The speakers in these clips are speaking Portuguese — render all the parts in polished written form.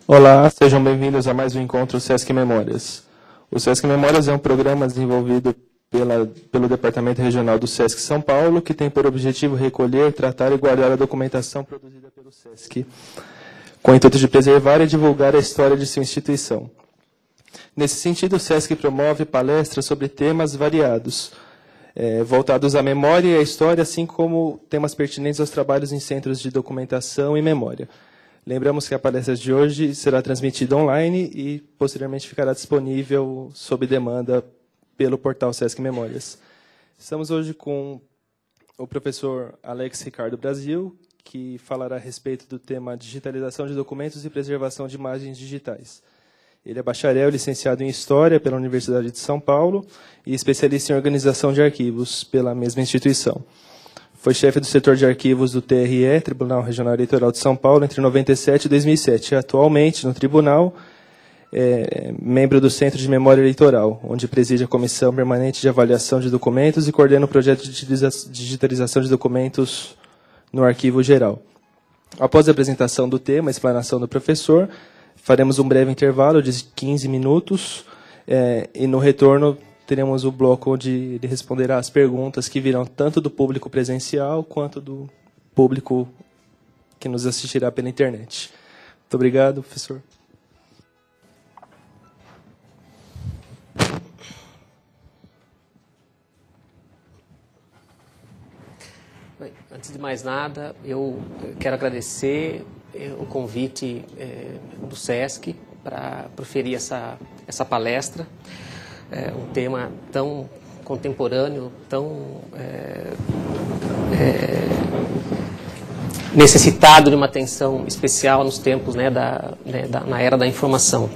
Olá, sejam bem-vindos a mais um encontro Sesc Memórias. O Sesc Memórias é um programa desenvolvido pelo Departamento Regional do Sesc São Paulo, que tem por objetivo recolher, tratar e guardar a documentação produzida pelo Sesc, com o intuito de preservar e divulgar a história de sua instituição. Nesse sentido, o Sesc promove palestras sobre temas variados, voltados à memória e à história, assim como temas pertinentes aos trabalhos em centros de documentação e memória. Lembramos que a palestra de hoje será transmitida online e, posteriormente, ficará disponível sob demanda pelo portal Sesc Memórias. Estamos hoje com o professor Alex Ricardo Brasil, que falará a respeito do tema digitalização de documentos e preservação de imagens digitais. Ele é bacharel licenciado em História pela Universidade de São Paulo e especialista em organização de arquivos pela mesma instituição. Foi chefe do setor de arquivos do TRE, Tribunal Regional Eleitoral de São Paulo, entre 1997 e 2007. Atualmente, no tribunal, é membro do Centro de Memória Eleitoral, onde preside a Comissão Permanente de Avaliação de Documentos e coordena o projeto de digitalização de documentos no Arquivo Geral. Após a apresentação do tema, a explanação do professor, faremos um breve intervalo de 15 minutos e, no retorno, teremos o bloco onde ele responderá as perguntas que virão tanto do público presencial quanto do público que nos assistirá pela internet. Muito obrigado, professor. Bem, antes de mais nada, eu quero agradecer o convite do Sesc para proferir essa palestra. Um tema tão contemporâneo, tão necessitado de uma atenção especial nos tempos, na era da informação.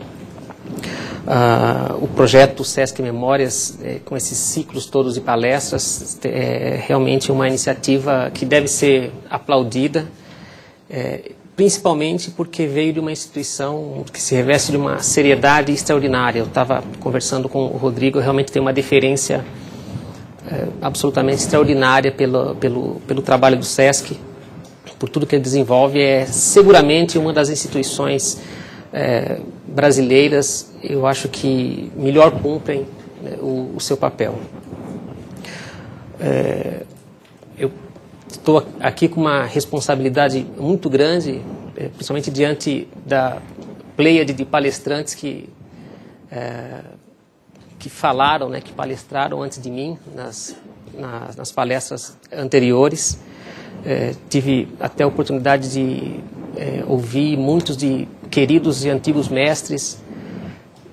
O projeto Sesc Memórias, com esses ciclos todos de palestras, é realmente uma iniciativa que deve ser aplaudida, principalmente porque veio de uma instituição que se reveste de uma seriedade extraordinária. Eu estava conversando com o Rodrigo, eu realmente tenho uma deferência absolutamente extraordinária pelo trabalho do Sesc, por tudo que ele desenvolve. É seguramente uma das instituições brasileiras, eu acho que melhor cumprem o seu papel. Eu estou aqui com uma responsabilidade muito grande, principalmente diante da pleiade de palestrantes que falaram, que palestraram antes de mim nas palestras anteriores. Tive até a oportunidade de ouvir muitos de queridos e antigos mestres,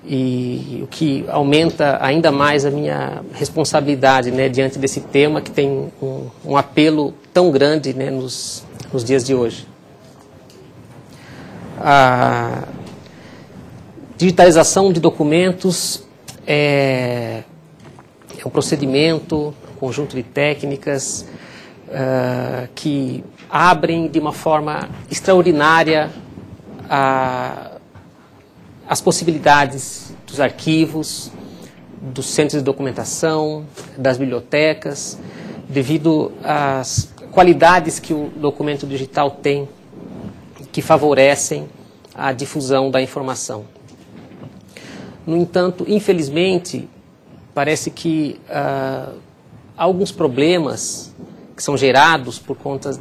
e o que aumenta ainda mais a minha responsabilidade diante desse tema que tem um apelo tão grande nos dias de hoje. A digitalização de documentos é um procedimento, um conjunto de técnicas que abrem de uma forma extraordinária as possibilidades dos arquivos, dos centros de documentação, das bibliotecas, devido às qualidades que o documento digital tem, que favorecem a difusão da informação. No entanto, infelizmente, parece que há alguns problemas que são gerados por conta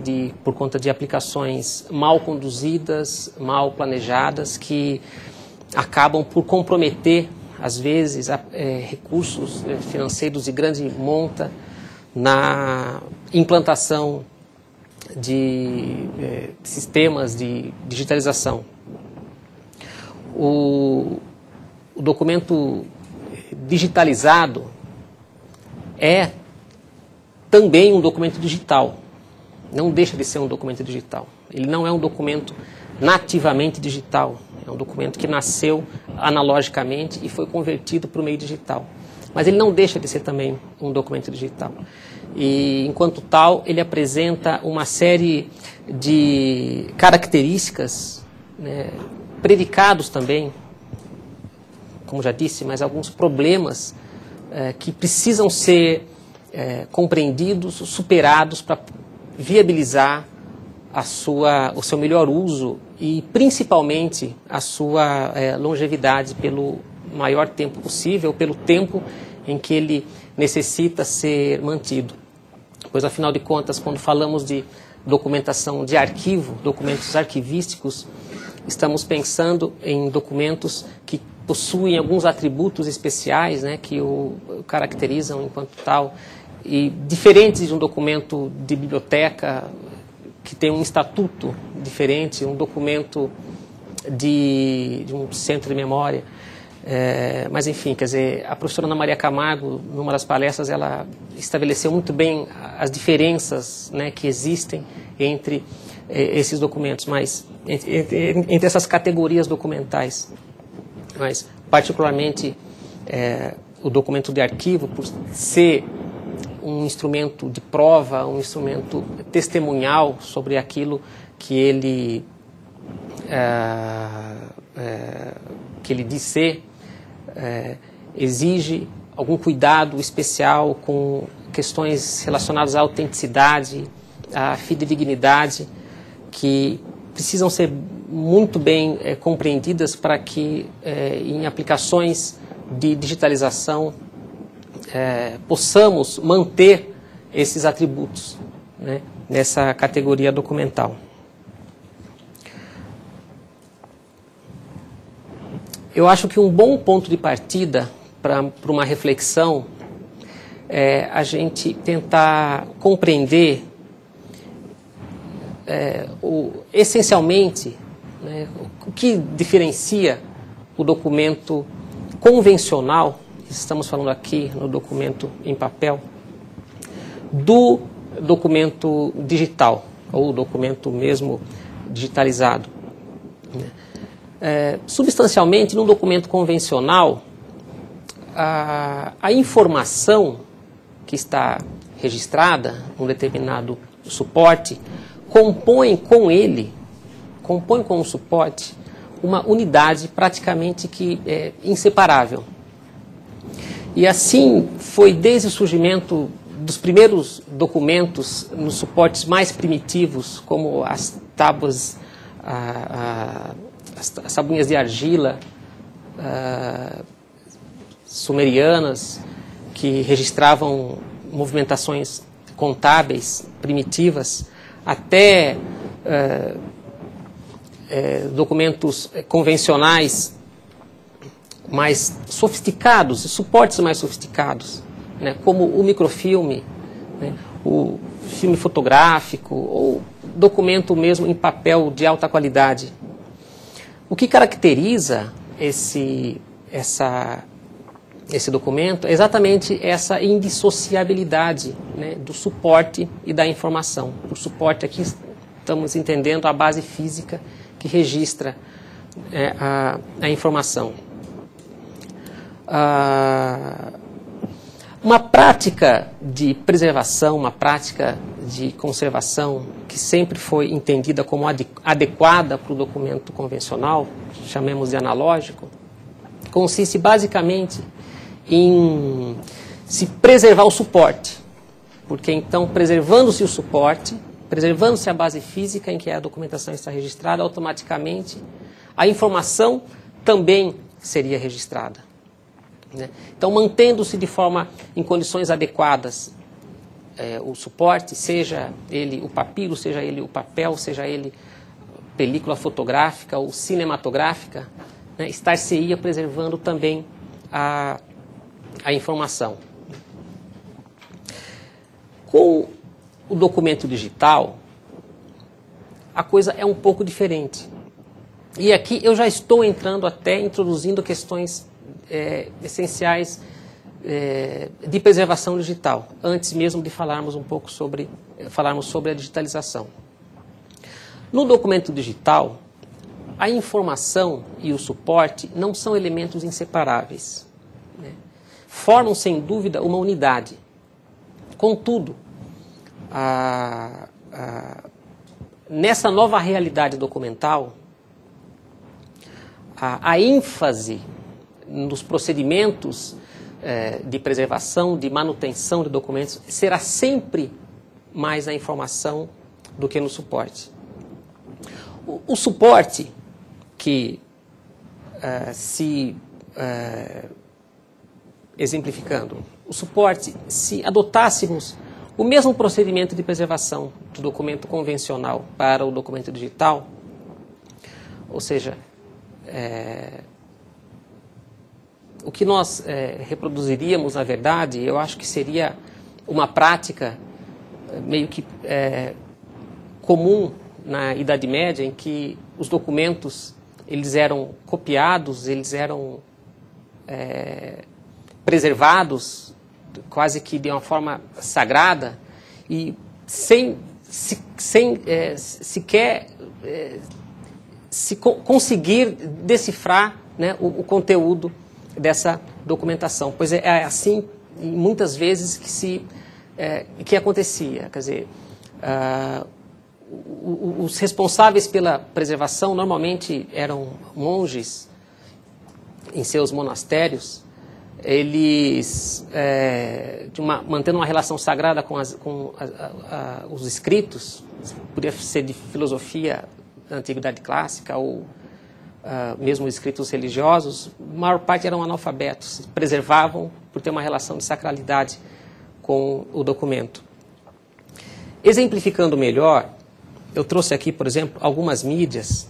de aplicações mal conduzidas, mal planejadas, que acabam por comprometer, às vezes, recursos financeiros de grande monta na implantação de sistemas de digitalização. O documento digitalizado é também um documento digital, não deixa de ser um documento digital. Ele não é um documento nativamente digital, é um documento que nasceu analogicamente e foi convertido para o meio digital. Mas ele não deixa de ser também um documento digital. E, enquanto tal, ele apresenta uma série de características, predicados também, como já disse, mas alguns problemas que precisam ser compreendidos, superados para viabilizar o seu melhor uso e, principalmente, a sua longevidade pelo maior tempo possível, pelo tempo em que ele necessita ser mantido. Pois, afinal de contas, quando falamos de documentação de arquivo, documentos arquivísticos, estamos pensando em documentos que possuem alguns atributos especiais, né, que o caracterizam enquanto tal, e diferentes de um documento de biblioteca, que tem um estatuto diferente, um documento de um centro de memória. Mas, enfim, quer dizer, a professora Ana Maria Camargo, numa das palestras, ela estabeleceu muito bem as diferenças, né, que existem entre esses documentos, mas entre essas categorias documentais. Mas, particularmente, o documento de arquivo, por ser um instrumento de prova, um instrumento testemunhal sobre aquilo que ele diz ser, exige algum cuidado especial com questões relacionadas à autenticidade, à fidedignidade, que precisam ser muito bem compreendidas para que, em aplicações de digitalização, possamos manter esses atributos, né, nessa categoria documental. Eu acho que um bom ponto de partida para uma reflexão é a gente tentar compreender essencialmente, né, o que diferencia o documento convencional, estamos falando aqui no documento em papel, do documento digital, ou documento mesmo digitalizado. Substancialmente, num documento convencional, a informação que está registrada num determinado suporte compõe com o suporte uma unidade praticamente que é inseparável. E assim foi desde o surgimento dos primeiros documentos nos suportes mais primitivos, como as tábuas, as tabuinhas de argila sumerianas, que registravam movimentações contábeis primitivas, até documentos convencionais mais sofisticados, suportes mais sofisticados, né, como o microfilme, né, o filme fotográfico ou documento mesmo em papel de alta qualidade. O que caracteriza esse documento é exatamente essa indissociabilidade, né, do suporte e da informação. Por suporte aqui estamos entendendo a base física que registra a informação. Uma prática de preservação, uma prática de conservação que sempre foi entendida como adequada para o documento convencional, chamemos de analógico, consiste basicamente em se preservar o suporte, porque então, preservando-se o suporte, preservando-se a base física em que a documentação está registrada, automaticamente a informação também seria registrada, né? Então, mantendo-se de forma, em condições adequadas, o suporte, seja ele o papiro, seja ele o papel, seja ele película fotográfica ou cinematográfica, né, estar-se-ia preservando também a informação. Com o documento digital, a coisa é um pouco diferente. E aqui eu já estou entrando até, introduzindo questões essenciais de preservação digital, antes mesmo de falarmos um pouco sobre a digitalização. No documento digital, a informação e o suporte não são elementos inseparáveis, né? Formam, sem dúvida, uma unidade. Contudo, nessa nova realidade documental, a ênfase nos procedimentos de preservação, de manutenção de documentos, será sempre mais na informação do que no suporte. O suporte que exemplificando, o suporte, se adotássemos o mesmo procedimento de preservação do documento convencional para o documento digital, ou seja, o que nós reproduziríamos, na verdade, eu acho que seria uma prática meio que comum na Idade Média, em que os documentos eles eram copiados, eles eram preservados quase que de uma forma sagrada e sem sequer conseguir decifrar, né, o conteúdo dessa documentação. Pois é assim, muitas vezes, que acontecia. Quer dizer, os responsáveis pela preservação normalmente eram monges em seus monastérios. Eles, mantendo uma relação sagrada com os escritos, podia ser de filosofia da Antiguidade Clássica ou mesmo escritos religiosos, a maior parte eram analfabetos, preservavam por ter uma relação de sacralidade com o documento. Exemplificando melhor, eu trouxe aqui, por exemplo, algumas mídias.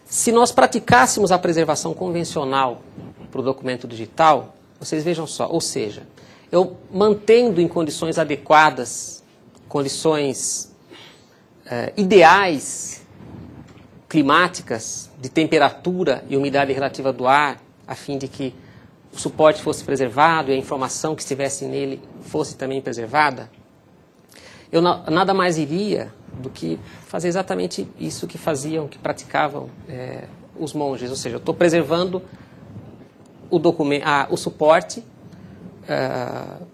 Se nós praticássemos a preservação convencional para o documento digital, vocês vejam só, ou seja, eu mantendo em condições adequadas, condições ideais, climáticas, de temperatura e umidade relativa do ar, a fim de que o suporte fosse preservado e a informação que estivesse nele fosse também preservada, eu nada mais iria do que fazer exatamente isso que faziam, que praticavam os monges, ou seja, eu estou preservando o suporte,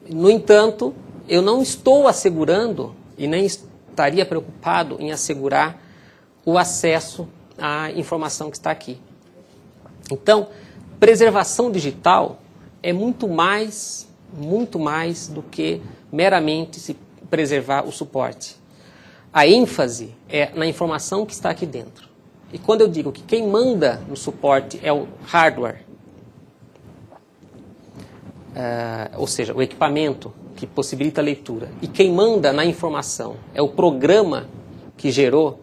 no entanto, eu não estou assegurando e nem estaria preocupado em assegurar o acesso à informação que está aqui. Então, preservação digital é muito mais do que meramente se preservar o suporte. A ênfase é na informação que está aqui dentro. E quando eu digo que quem manda no suporte é o hardware, ou seja, o equipamento que possibilita a leitura, e quem manda na informação é o programa que gerou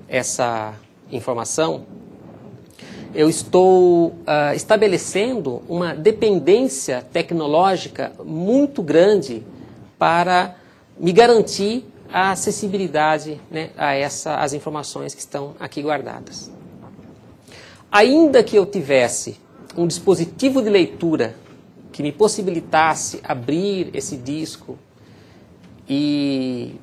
essa informação, eu estou estabelecendo uma dependência tecnológica muito grande para me garantir a acessibilidade, né, às informações que estão aqui guardadas. Ainda que eu tivesse um dispositivo de leitura que me possibilitasse abrir esse disco e,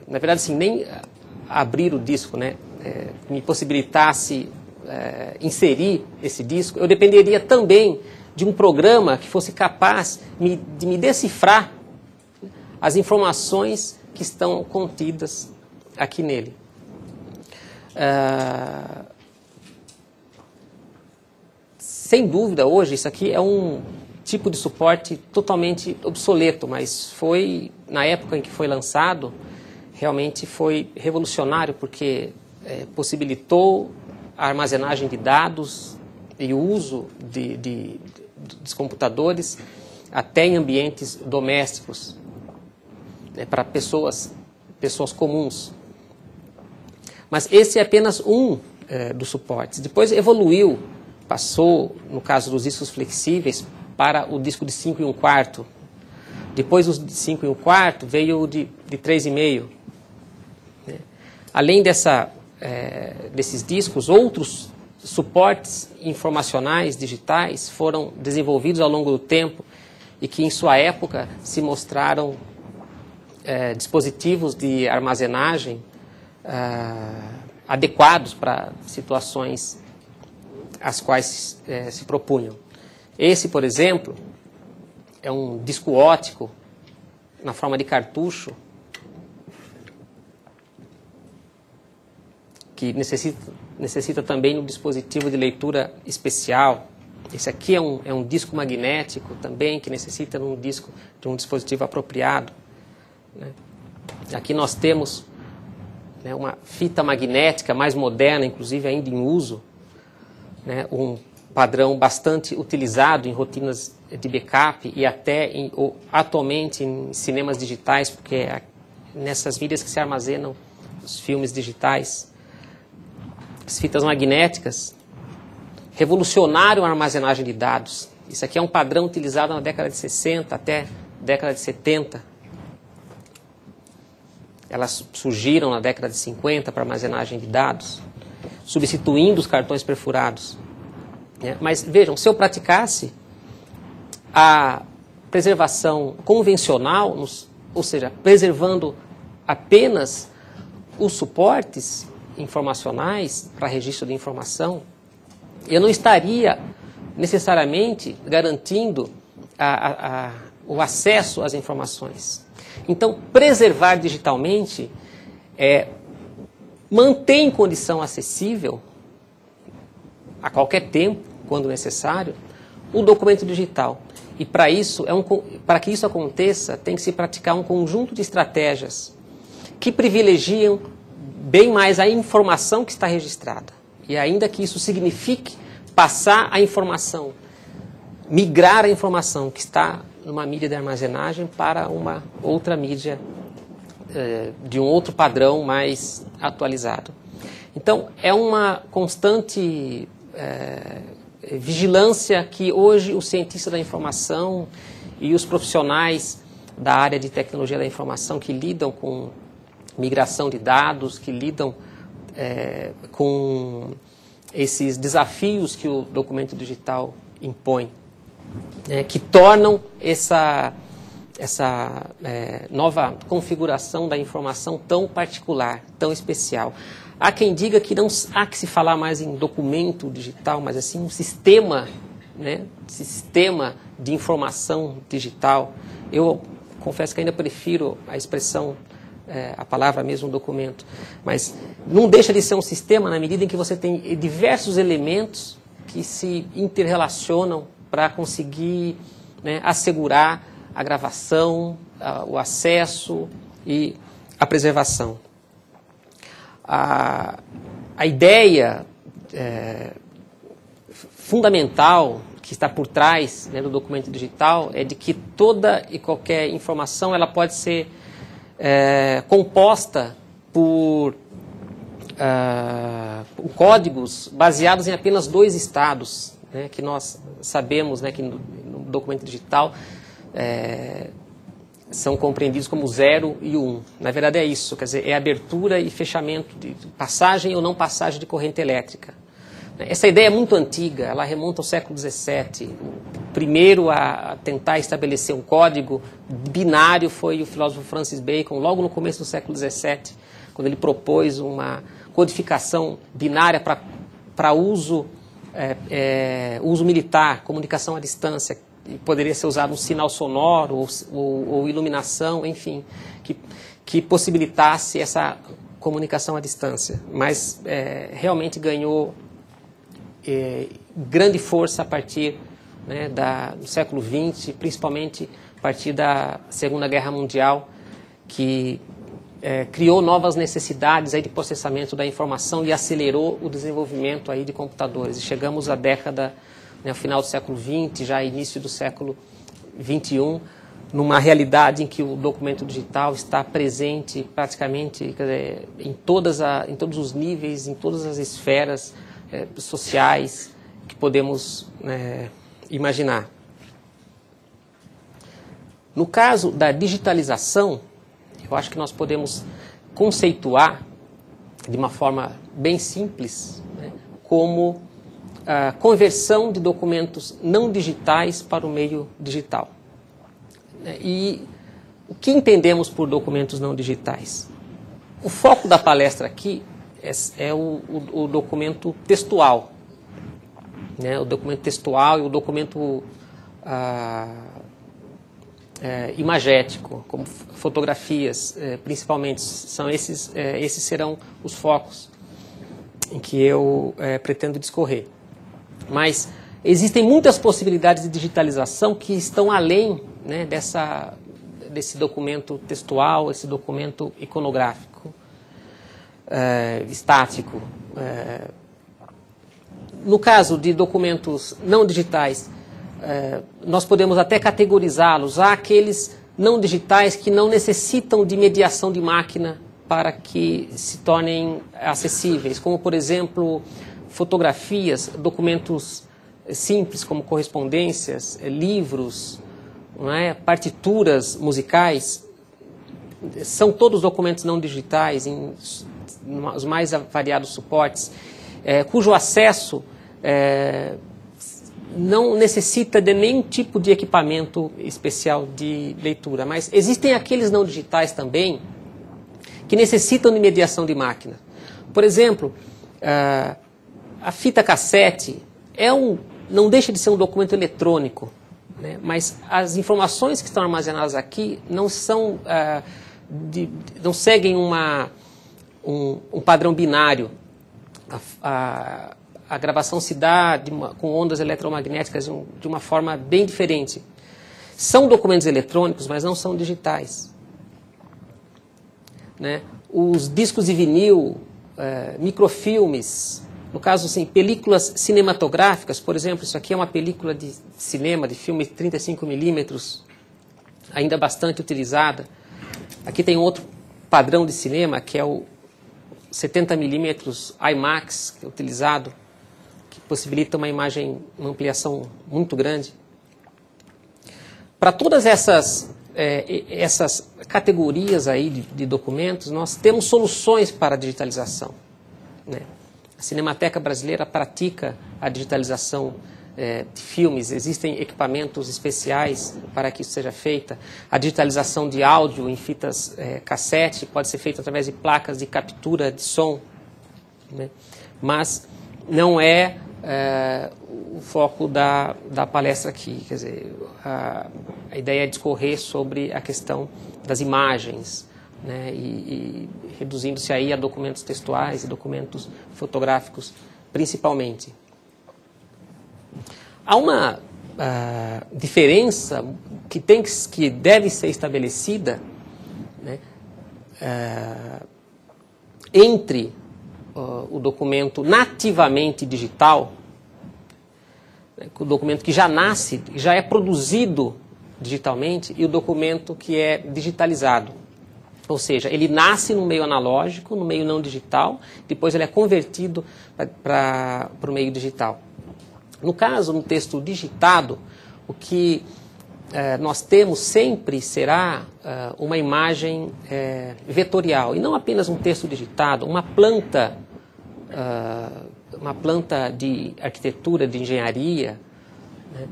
na verdade, assim, nem abrir o disco, né, me possibilitasse inserir esse disco, eu dependeria também de um programa que fosse capaz de me decifrar as informações que estão contidas aqui nele. Sem dúvida, hoje, isso aqui é um tipo de suporte totalmente obsoleto, mas foi, na época em que foi lançado, realmente foi revolucionário, porque possibilitou a armazenagem de dados e o uso dos computadores até em ambientes domésticos, né, para pessoas comuns. Mas esse é apenas um dos suportes. Depois evoluiu, passou, no caso dos discos flexíveis, para o disco de 5 1/4. Depois os de 5 1/4 veio o de 3,5. Né? Além desses discos, outros suportes informacionais digitais foram desenvolvidos ao longo do tempo e que, em sua época, se mostraram dispositivos de armazenagem adequados para situações às quais se propunham. Esse, por exemplo, é um disco óptico na forma de cartucho que necessita também de um dispositivo de leitura especial. Esse aqui é um disco magnético também que necessita de um dispositivo apropriado, né? Aqui nós temos, né, uma fita magnética mais moderna, inclusive ainda em uso, né, um padrão bastante utilizado em rotinas de backup e até atualmente em cinemas digitais, porque é nessas mídias que se armazenam os filmes digitais. As fitas magnéticas revolucionaram a armazenagem de dados. Isso aqui é um padrão utilizado na década de 60 até década de 70. Elas surgiram na década de 50 para armazenagem de dados, substituindo os cartões perfurados. Mas vejam, se eu praticasse a preservação convencional, ou seja, preservando apenas os suportes informacionais para registro de informação, eu não estaria necessariamente garantindo o acesso às informações. Então, preservar digitalmente manter em condição acessível, a qualquer tempo, quando necessário, o documento digital. E para isso, para que isso aconteça, tem que se praticar um conjunto de estratégias que privilegiam bem mais a informação que está registrada. E ainda que isso signifique passar a informação, migrar a informação que está numa mídia de armazenagem para uma outra mídia de um outro padrão mais atualizado. Então, é uma constante vigilância que hoje os cientistas da informação e os profissionais da área de tecnologia da informação que lidam com migração de dados, que lidam com esses desafios que o documento digital impõe, que tornam essa nova configuração da informação tão particular, tão especial. Há quem diga que não há que se falar mais em documento digital, mas assim um sistema, sistema de informação digital. Eu confesso que ainda prefiro a expressão, a palavra mesmo, documento. Mas não deixa de ser um sistema na medida em que você tem diversos elementos que se interrelacionam para conseguir assegurar a gravação, o acesso e a preservação. A ideia fundamental que está por trás do documento digital é de que toda e qualquer informação ela pode ser composta por códigos baseados em apenas 2 estados, que nós sabemos que no documento digital são compreendidos como 0 e 1. Na verdade é isso, quer dizer, é abertura e fechamento, de passagem ou não passagem de corrente elétrica. Essa ideia é muito antiga, ela remonta ao século XVII. O primeiro a tentar estabelecer um código binário foi o filósofo Francis Bacon, logo no começo do século XVII, quando ele propôs uma codificação binária para uso militar, comunicação à distância. Poderia ser usado um sinal sonoro ou iluminação, enfim, que possibilitasse essa comunicação à distância. Mas realmente ganhou grande força a partir do século XX, principalmente a partir da Segunda Guerra Mundial, que criou novas necessidades de processamento da informação e acelerou o desenvolvimento de computadores. E chegamos à década, no final do século XX, já início do século XXI, numa realidade em que o documento digital está presente praticamente em todos os níveis, em todas as esferas sociais que podemos imaginar. No caso da digitalização, eu acho que nós podemos conceituar de uma forma bem simples como a conversão de documentos não digitais para o meio digital. E o que entendemos por documentos não digitais? O foco da palestra aqui é o documento textual. O documento textual e o documento imagético, como fotografias, principalmente. Esses serão os focos em que eu pretendo discorrer. Mas existem muitas possibilidades de digitalização que estão além desse documento textual, esse documento iconográfico, estático. No caso de documentos não digitais, nós podemos até categorizá-los. Há aqueles não digitais que não necessitam de mediação de máquina para que se tornem acessíveis, como, por exemplo, fotografias, documentos simples como correspondências, livros, não é? Partituras musicais. São todos documentos não digitais, em os mais variados suportes, cujo acesso não necessita de nenhum tipo de equipamento especial de leitura. Mas existem aqueles não digitais também que necessitam de mediação de máquina. Por exemplo, a fita cassete não deixa de ser um documento eletrônico, né? Mas as informações que estão armazenadas aqui não são, não seguem um padrão binário. A gravação se dá com ondas eletromagnéticas de uma forma bem diferente. São documentos eletrônicos, mas não são digitais, né? Os discos de vinil, microfilmes, no caso, assim, películas cinematográficas, por exemplo, isso aqui é uma película de cinema, de filme 35mm, ainda bastante utilizada. Aqui tem outro padrão de cinema, que é o 70mm IMAX, que é utilizado, que possibilita uma ampliação muito grande. Para todas essas categorias aí de documentos, nós temos soluções para a digitalização, né? A Cinemateca Brasileira pratica a digitalização de filmes, existem equipamentos especiais para que isso seja feita. A digitalização de áudio em fitas cassete pode ser feita através de placas de captura de som, né? Mas não é o foco da palestra aqui. Quer dizer, a ideia é discorrer sobre a questão das imagens, né? E reduzindo-se aí a documentos textuais e documentos fotográficos, principalmente. Há uma diferença que deve ser estabelecida, né, entre o documento nativamente digital, né, o documento que já nasce, já é produzido digitalmente, e o documento que é digitalizado. Ou seja, ele nasce no meio analógico, no meio não digital, depois ele é convertido para o meio digital. No caso, no texto digitado, o que nós temos sempre será uma imagem vetorial, e não apenas um texto digitado, uma planta de arquitetura, de engenharia, né,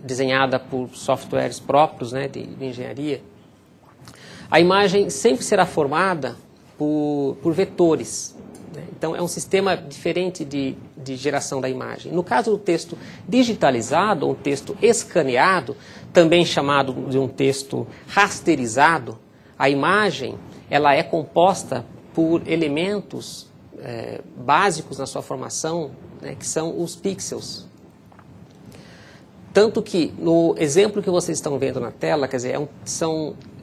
desenhada por softwares próprios, né, de engenharia. A imagem sempre será formada por vetores, né? Então, é um sistema diferente de geração da imagem. No caso do texto digitalizado, ou um texto escaneado, também chamado de um texto rasterizado, a imagem ela é composta por elementos básicos na sua formação, né, que são os pixels. Tanto que, no exemplo que vocês estão vendo na tela, quer dizer,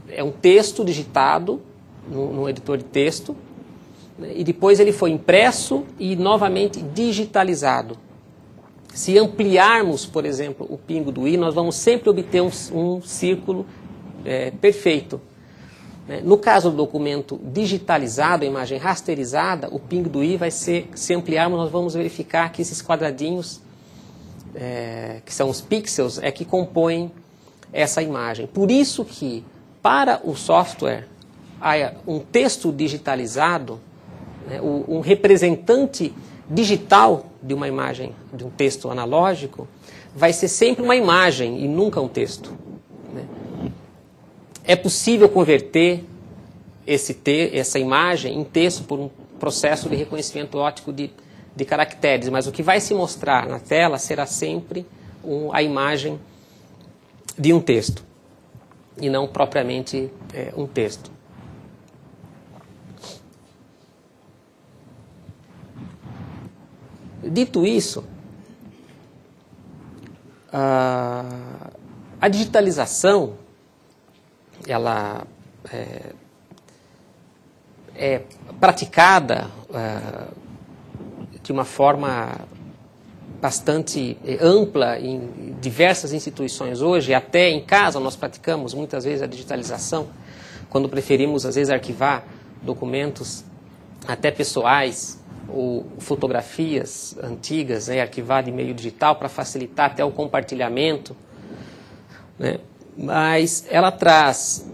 é um texto digitado no editor de texto, né, e depois ele foi impresso e novamente digitalizado. Se ampliarmos, por exemplo, o pingo do i, nós vamos sempre obter um círculo perfeito. No caso do documento digitalizado, a imagem rasterizada, o pingo do i vai ser, se ampliarmos, nós vamos verificar que esses quadradinhos, que são os pixels, que compõem essa imagem. Por isso que, para o software, um texto digitalizado, né, um representante digital de uma imagem, de um texto analógico, vai ser sempre uma imagem e nunca um texto, né? É possível converter essa imagem em texto por um processo de reconhecimento óptico de caracteres, mas o que vai se mostrar na tela será sempre a imagem de um texto, e não propriamente um texto. Dito isso, A digitalização, ela é praticada de uma forma bastante ampla em diversas instituições hoje. Até em casa nós praticamos muitas vezes a digitalização, quando preferimos às vezes arquivar documentos até pessoais ou fotografias antigas, né, arquivadas em meio digital para facilitar até o compartilhamento, né? Mas ela traz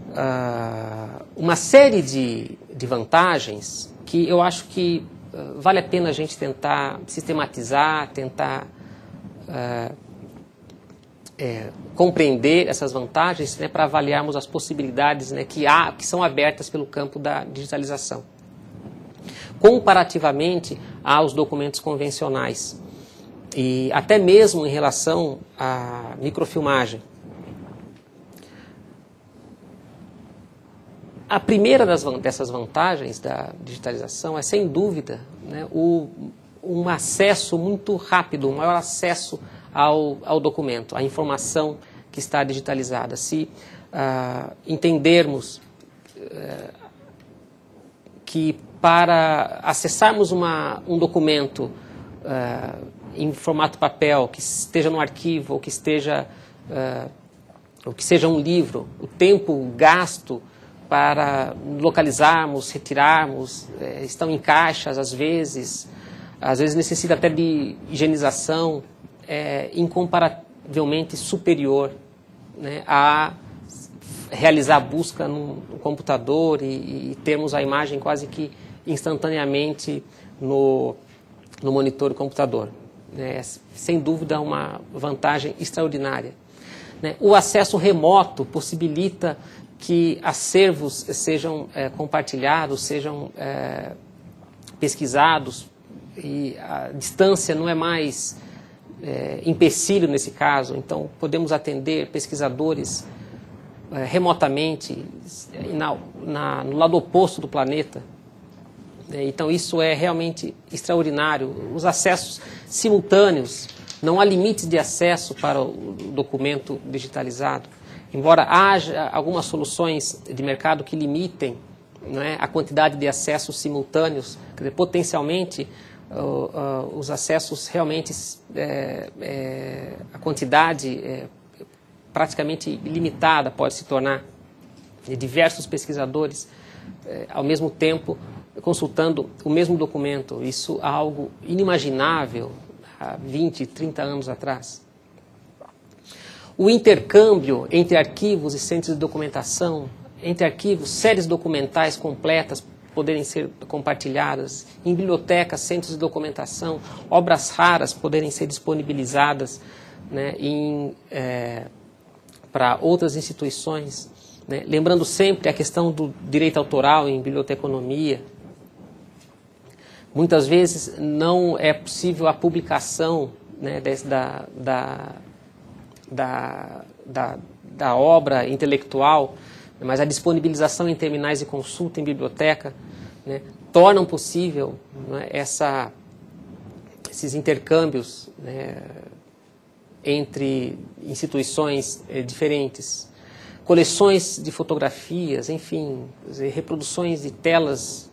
uma série de vantagens que eu acho que vale a pena a gente tentar sistematizar, tentar compreender essas vantagens, né, para avaliarmos as possibilidades, né, que são abertas pelo campo da digitalização, comparativamente aos documentos convencionais, e até mesmo em relação à microfilmagem. A primeira dessas vantagens da digitalização é, sem dúvida, né, um acesso muito rápido, um maior acesso ao documento, à informação que está digitalizada. Se entendermos que para acessarmos um documento em formato papel, que esteja no arquivo, ou que seja um livro, o tempo gasto para localizarmos, retirarmos, estão em caixas às vezes necessita até de higienização, incomparavelmente superior, né, a realizar a busca no computador e termos a imagem quase que instantaneamente no monitor do computador. Sem dúvida, uma vantagem extraordinária. O acesso remoto possibilita que acervos sejam compartilhados, sejam pesquisados, e a distância não é mais empecilho nesse caso. Então, podemos atender pesquisadores remotamente, no lado oposto do planeta. Então, isso é realmente extraordinário. Os acessos simultâneos, não há limites de acesso para o documento digitalizado. Embora haja algumas soluções de mercado que limitem, né, a quantidade de acessos simultâneos, quer dizer, potencialmente os acessos realmente, a quantidade praticamente ilimitada pode se tornar, de diversos pesquisadores ao mesmo tempo consultando o mesmo documento. Isso é algo inimaginável há 20, 30 anos atrás. O intercâmbio entre arquivos e centros de documentação, entre arquivos, séries documentais completas poderem ser compartilhadas, em bibliotecas, centros de documentação, obras raras poderem ser disponibilizadas, né, para outras instituições, né? Lembrando sempre a questão do direito autoral em biblioteconomia. Muitas vezes não é possível a publicação, né, da obra intelectual, mas a disponibilização em terminais de consulta em biblioteca, né, tornam possível, né, esses intercâmbios, né, entre instituições diferentes. Coleções de fotografias, enfim, reproduções de telas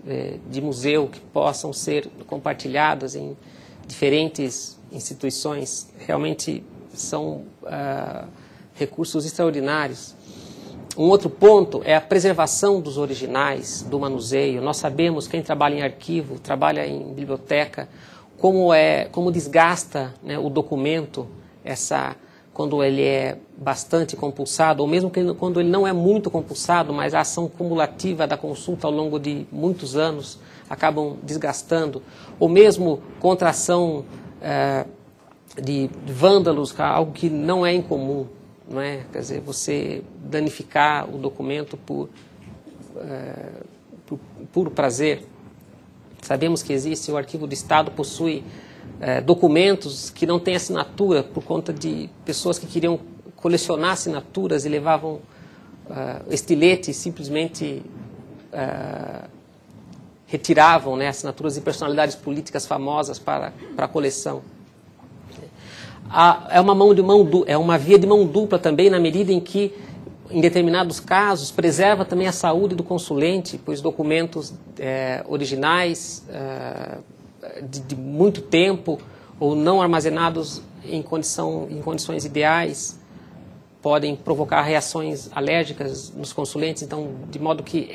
de museu que possam ser compartilhadas em diferentes instituições, realmente são recursos extraordinários. Um outro ponto é a preservação dos originais, do manuseio. Nós sabemos, quem trabalha em arquivo, trabalha em biblioteca, como desgasta, né, o documento, quando ele é bastante compulsado, ou mesmo quando ele não é muito compulsado, mas a ação cumulativa da consulta ao longo de muitos anos acabam desgastando, ou mesmo contra a ação de vândalos, algo que não é incomum, não é? Quer dizer, você danificar o documento por puro prazer. Sabemos que o Arquivo do Estado possui documentos que não têm assinatura por conta de pessoas que queriam colecionar assinaturas e levavam estilete e simplesmente retiravam, né, assinaturas de personalidades políticas famosas para a coleção. é uma via de mão dupla também, na medida em que, em determinados casos, preserva também a saúde do consulente, pois documentos originais de muito tempo ou não armazenados em condições ideais podem provocar reações alérgicas nos consulentes. Então, de modo que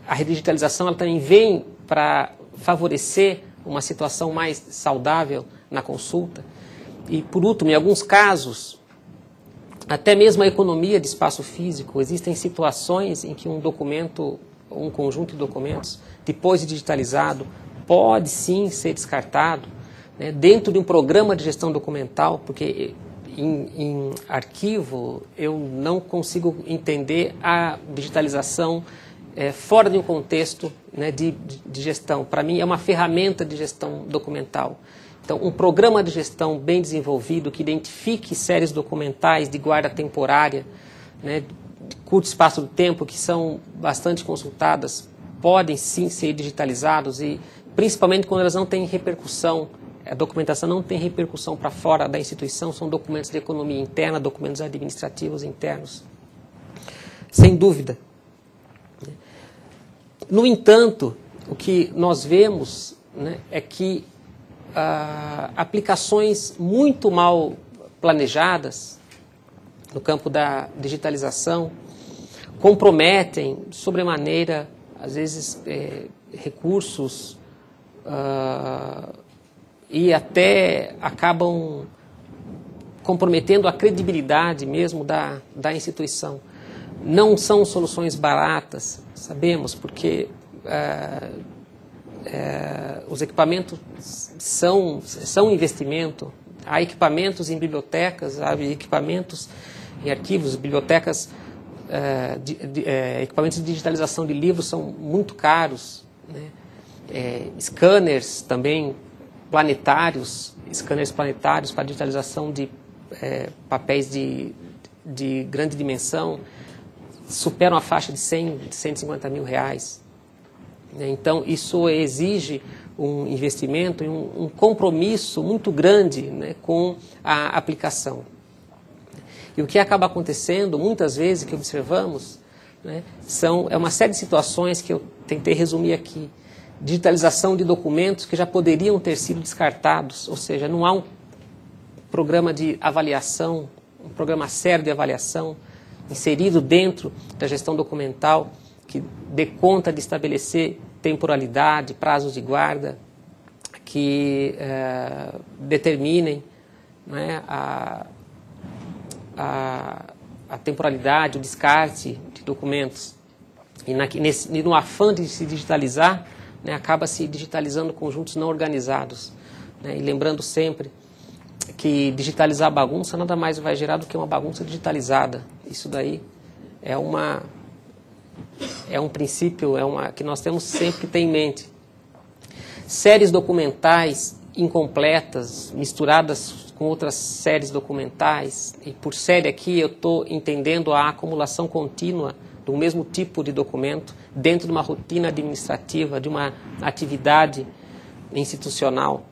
a redigitalização ela também vem para favorecer uma situação mais saudável na consulta. E, por último, em alguns casos, até mesmo a economia de espaço físico, existem situações em que um documento, um conjunto de documentos, depois de digitalizado, pode sim ser descartado, né, dentro de um programa de gestão documental, porque em arquivo eu não consigo entender a digitalização fora de um contexto, né, de gestão. Para mim é uma ferramenta de gestão documental. Então, um programa de gestão bem desenvolvido que identifique séries documentais de guarda temporária, né, de curto espaço de tempo, que são bastante consultadas, podem sim ser digitalizados e principalmente quando elas não têm repercussão, a documentação não tem repercussão para fora da instituição, são documentos de economia interna, documentos administrativos internos. Sem dúvida. No entanto, o que nós vemos, né, é que aplicações muito mal planejadas no campo da digitalização comprometem sobremaneira, às vezes, recursos e até acabam comprometendo a credibilidade mesmo da instituição. Não são soluções baratas, sabemos, porque os equipamentos são investimento. Há equipamentos em bibliotecas, há equipamentos em arquivos, bibliotecas, equipamentos de digitalização de livros são muito caros, né? Scanners também planetários, para digitalização de papéis de grande dimensão, superam a faixa de 100, de 150 mil reais. Então, isso exige um investimento e um compromisso muito grande, né, com a aplicação. E o que acaba acontecendo, muitas vezes, que observamos, né, é uma série de situações que eu tentei resumir aqui. Digitalização de documentos que já poderiam ter sido descartados, ou seja, não há um programa de avaliação, um programa sério de avaliação, inserido dentro da gestão documental, que dê conta de estabelecer temporalidade, prazos de guarda, que determinem, né, a temporalidade, o descarte de documentos. E no afã de se digitalizar, né, acaba se digitalizando conjuntos não organizados. Né, e lembrando sempre que digitalizar bagunça nada mais vai gerar do que uma bagunça digitalizada. Isso daí é um princípio que nós temos sempre que ter em mente. Séries documentais incompletas, misturadas com outras séries documentais, e por série aqui eu estou entendendo a acumulação contínua do mesmo tipo de documento dentro de uma rotina administrativa, de uma atividade institucional.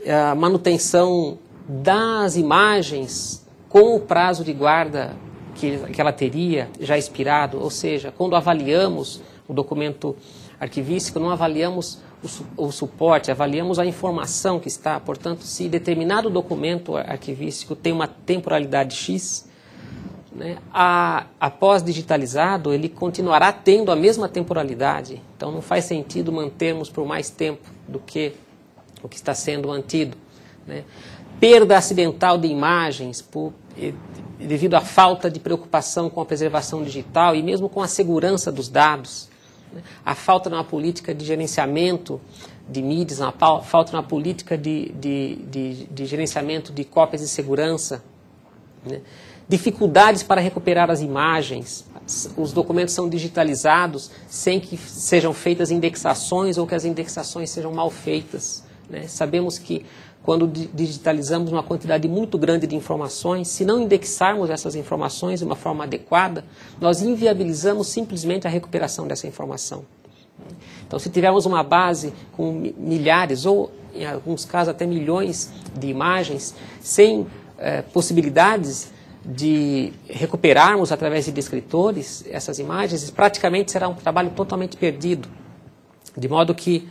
A manutenção das imagens com o prazo de guarda que ela teria já expirado, ou seja, quando avaliamos o documento arquivístico, não avaliamos o suporte, avaliamos a informação que está. Portanto, se determinado documento arquivístico tem uma temporalidade X, né, após digitalizado, ele continuará tendo a mesma temporalidade. Então, não faz sentido mantermos por mais tempo do que o que está sendo mantido. Né. Perda acidental de imagens devido à falta de preocupação com a preservação digital e mesmo com a segurança dos dados. Né. A falta de uma política de gerenciamento de mídias, a falta de uma política de gerenciamento de cópias de segurança. Né. Dificuldades para recuperar as imagens. Os documentos são digitalizados sem que sejam feitas indexações ou que as indexações sejam mal feitas. Né? Sabemos que quando digitalizamos uma quantidade muito grande de informações, se não indexarmos essas informações de uma forma adequada, nós inviabilizamos simplesmente a recuperação dessa informação. Então, se tivermos uma base com milhares ou em alguns casos até milhões de imagens, sem possibilidades de recuperarmos através de descritores essas imagens, praticamente será um trabalho totalmente perdido. De modo que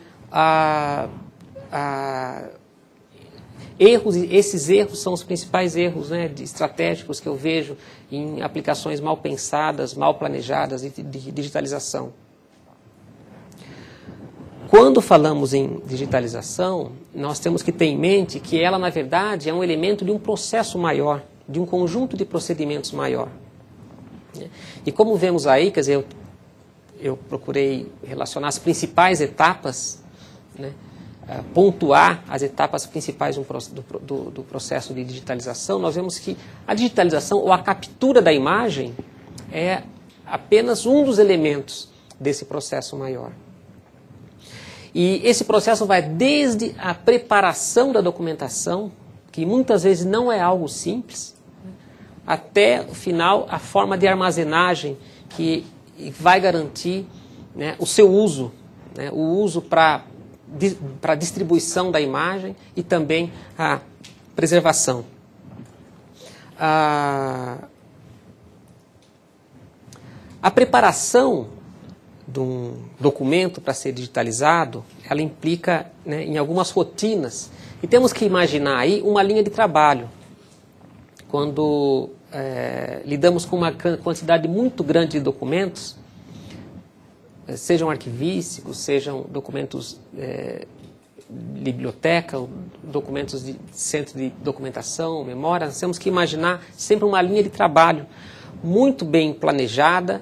esses erros são os principais erros, né, estratégicos que eu vejo em aplicações mal pensadas, mal planejadas de digitalização. Quando falamos em digitalização, nós temos que ter em mente que ela, na verdade, é um elemento de um processo maior, de um conjunto de procedimentos maior. E como vemos aí, quer dizer, eu procurei relacionar as principais etapas, né, pontuar as etapas principais do processo de digitalização. Nós vemos que a digitalização ou a captura da imagem é apenas um dos elementos desse processo maior. E esse processo vai desde a preparação da documentação, que muitas vezes não é algo simples, até o final, a forma de armazenagem que vai garantir, né, o seu uso, né, o uso para distribuição da imagem e também a preservação. A preparação de um documento para ser digitalizado, ela implica, né, em algumas rotinas. E temos que imaginar aí uma linha de trabalho. Quando lidamos com uma quantidade muito grande de documentos, sejam arquivísticos, sejam documentos de biblioteca, documentos de centro de documentação, memória, nós temos que imaginar sempre uma linha de trabalho muito bem planejada,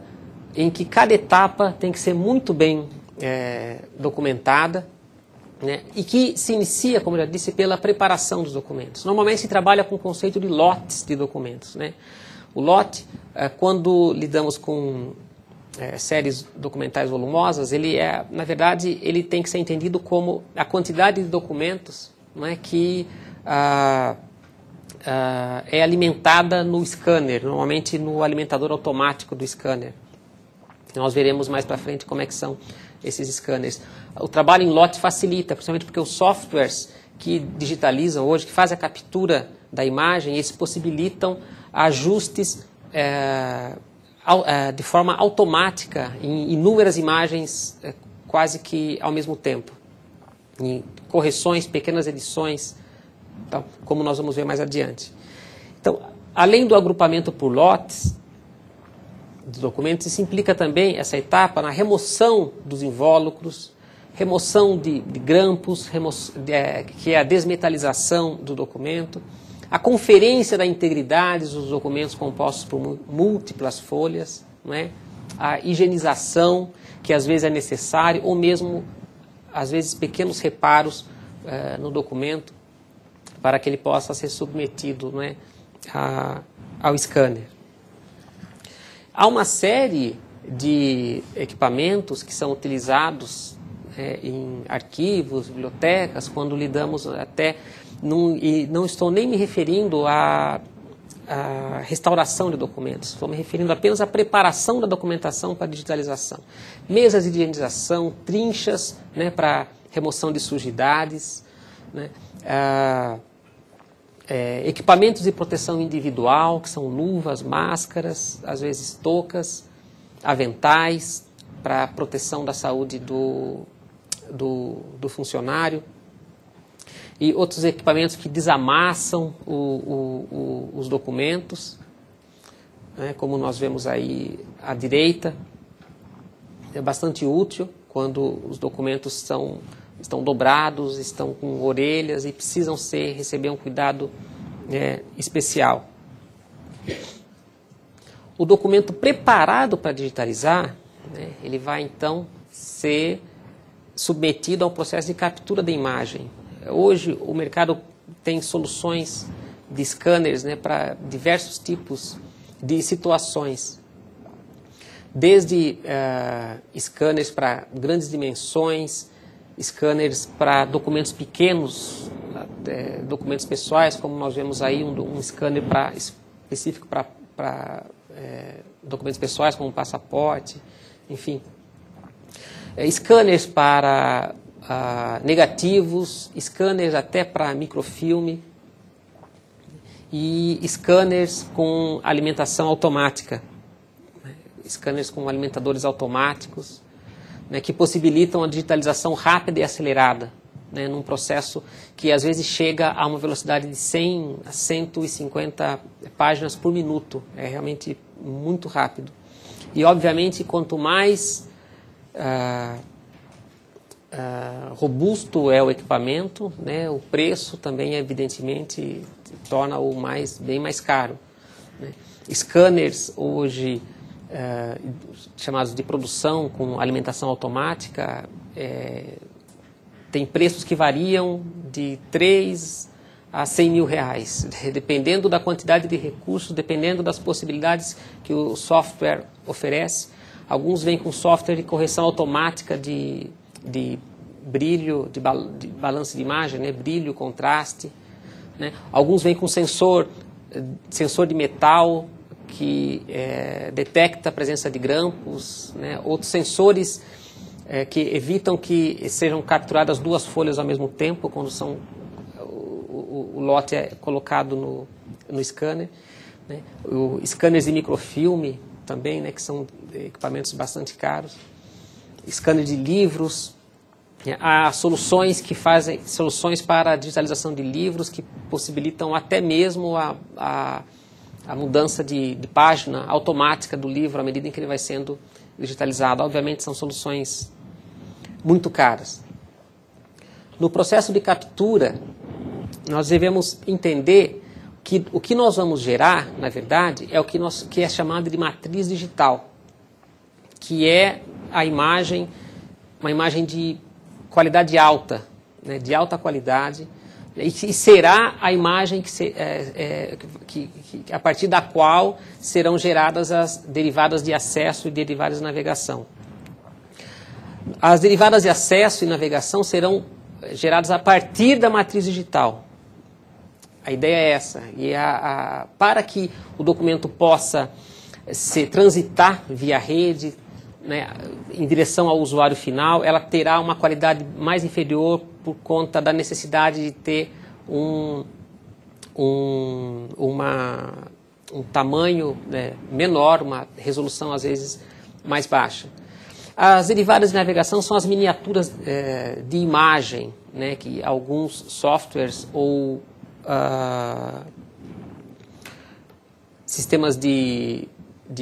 em que cada etapa tem que ser muito bem documentada, né, e que se inicia, como eu já disse, pela preparação dos documentos. Normalmente se trabalha com o conceito de lotes de documentos, né? O lote, quando lidamos com séries documentais volumosas, na verdade, ele tem que ser entendido como a quantidade de documentos, não é, que é alimentada no scanner, normalmente no alimentador automático do scanner. Nós veremos mais para frente como é que são esses scanners. O trabalho em lote facilita, principalmente porque os softwares que digitalizam hoje, que fazem a captura da imagem, eles possibilitam ajustes de forma automática em inúmeras imagens quase que ao mesmo tempo. Em correções, pequenas edições, então, como nós vamos ver mais adiante. Então, além do agrupamento por lotes dos documentos, isso implica também, essa etapa, na remoção dos invólucros, remoção de grampos, que é a desmetalização do documento, a conferência da integridade dos documentos compostos por múltiplas folhas, não é? A higienização, que às vezes é necessário, ou mesmo, às vezes, pequenos reparos no documento, para que ele possa ser submetido, não é, ao scanner. Há uma série de equipamentos que são utilizados em arquivos, bibliotecas, quando lidamos até, e não estou nem me referindo à restauração de documentos, estou me referindo apenas à preparação da documentação para digitalização. Mesas de higienização, trinchas, né, para remoção de sujidades, né, equipamentos de proteção individual, que são luvas, máscaras, às vezes toucas, aventais, para proteção da saúde do funcionário, e outros equipamentos que desamassam os documentos, né, como nós vemos aí à direita. É bastante útil quando os documentos estão dobrados, estão com orelhas e precisam receber um cuidado especial. O documento preparado para digitalizar, né, ele vai então ser submetido ao processo de captura da imagem. Hoje o mercado tem soluções de scanners, né, para diversos tipos de situações. Desde scanners para grandes dimensões, scanners para documentos pequenos, documentos pessoais, como nós vemos aí um scanner específico para documentos pessoais, como passaporte, enfim. Scanners para negativos, scanners até para microfilme e scanners com alimentação automática, né? Scanners com alimentadores automáticos, né, que possibilitam a digitalização rápida e acelerada, né, num processo que às vezes chega a uma velocidade de 100 a 150 páginas por minuto. É realmente muito rápido. E, obviamente, quanto mais robusto é o equipamento, né, o preço também, evidentemente, torna-o bem mais caro, né. Scanners, hoje, chamados de produção com alimentação automática, tem preços que variam de 3 a 100 mil reais, dependendo da quantidade de recursos, dependendo das possibilidades que o software oferece. Alguns vêm com software de correção automática de brilho, de balanço de imagem, né? Brilho, contraste, né? Alguns vêm com sensor de metal que detecta a presença de grampos, né? Outros sensores que evitam que sejam capturadas 2 folhas ao mesmo tempo quando o lote é colocado no scanner, né? Scanners de microfilme também, né? Que são equipamentos bastante caros. Scanner de livros. Há soluções para a digitalização de livros que possibilitam até mesmo a mudança de página automática do livro à medida em que ele vai sendo digitalizado. Obviamente são soluções muito caras. No processo de captura, nós devemos entender que o que nós vamos gerar, na verdade, é o que é chamado de matriz digital, que é uma imagem de qualidade alta, né, de alta qualidade, e será a imagem a partir da qual serão geradas as derivadas de acesso e derivadas de navegação. As derivadas de acesso e navegação serão geradas a partir da matriz digital. A ideia é essa. E para que o documento possa transitar via rede, né, em direção ao usuário final, ela terá uma qualidade mais inferior por conta da necessidade de ter um tamanho, né, menor, uma resolução às vezes mais baixa. As derivadas de navegação são as miniaturas de imagem, né, que alguns softwares ou sistemas de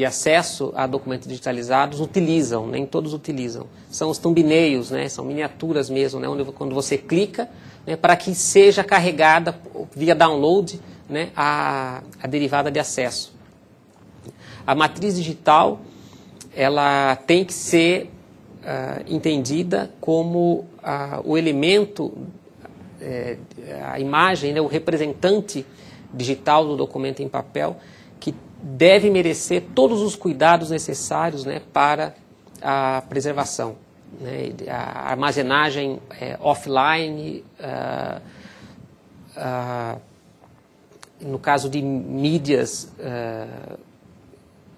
acesso a documentos digitalizados utilizam, nem todos utilizam. São os thumbnails, né, são miniaturas mesmo, né, quando você clica, né, para que seja carregada via download, né, a derivada de acesso. A matriz digital, ela tem que ser entendida como o elemento, a imagem, né, o representante digital do documento em papel, que deve merecer todos os cuidados necessários, né, para a preservação, né, a armazenagem offline, no caso de mídias,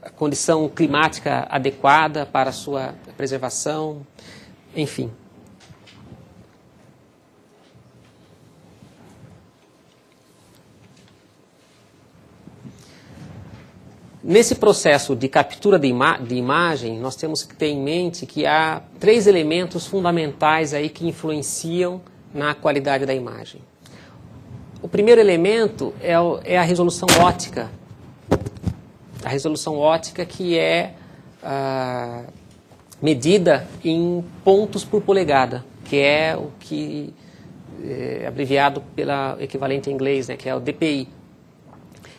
a condição climática adequada para a sua preservação, enfim. Nesse processo de captura de imagem, nós temos que ter em mente que há 3 elementos fundamentais aí que influenciam na qualidade da imagem. O primeiro elemento é a resolução óptica. A resolução óptica que é medida em pontos por polegada, que é o que é abreviado pelo equivalente em inglês, né, que é o DPI.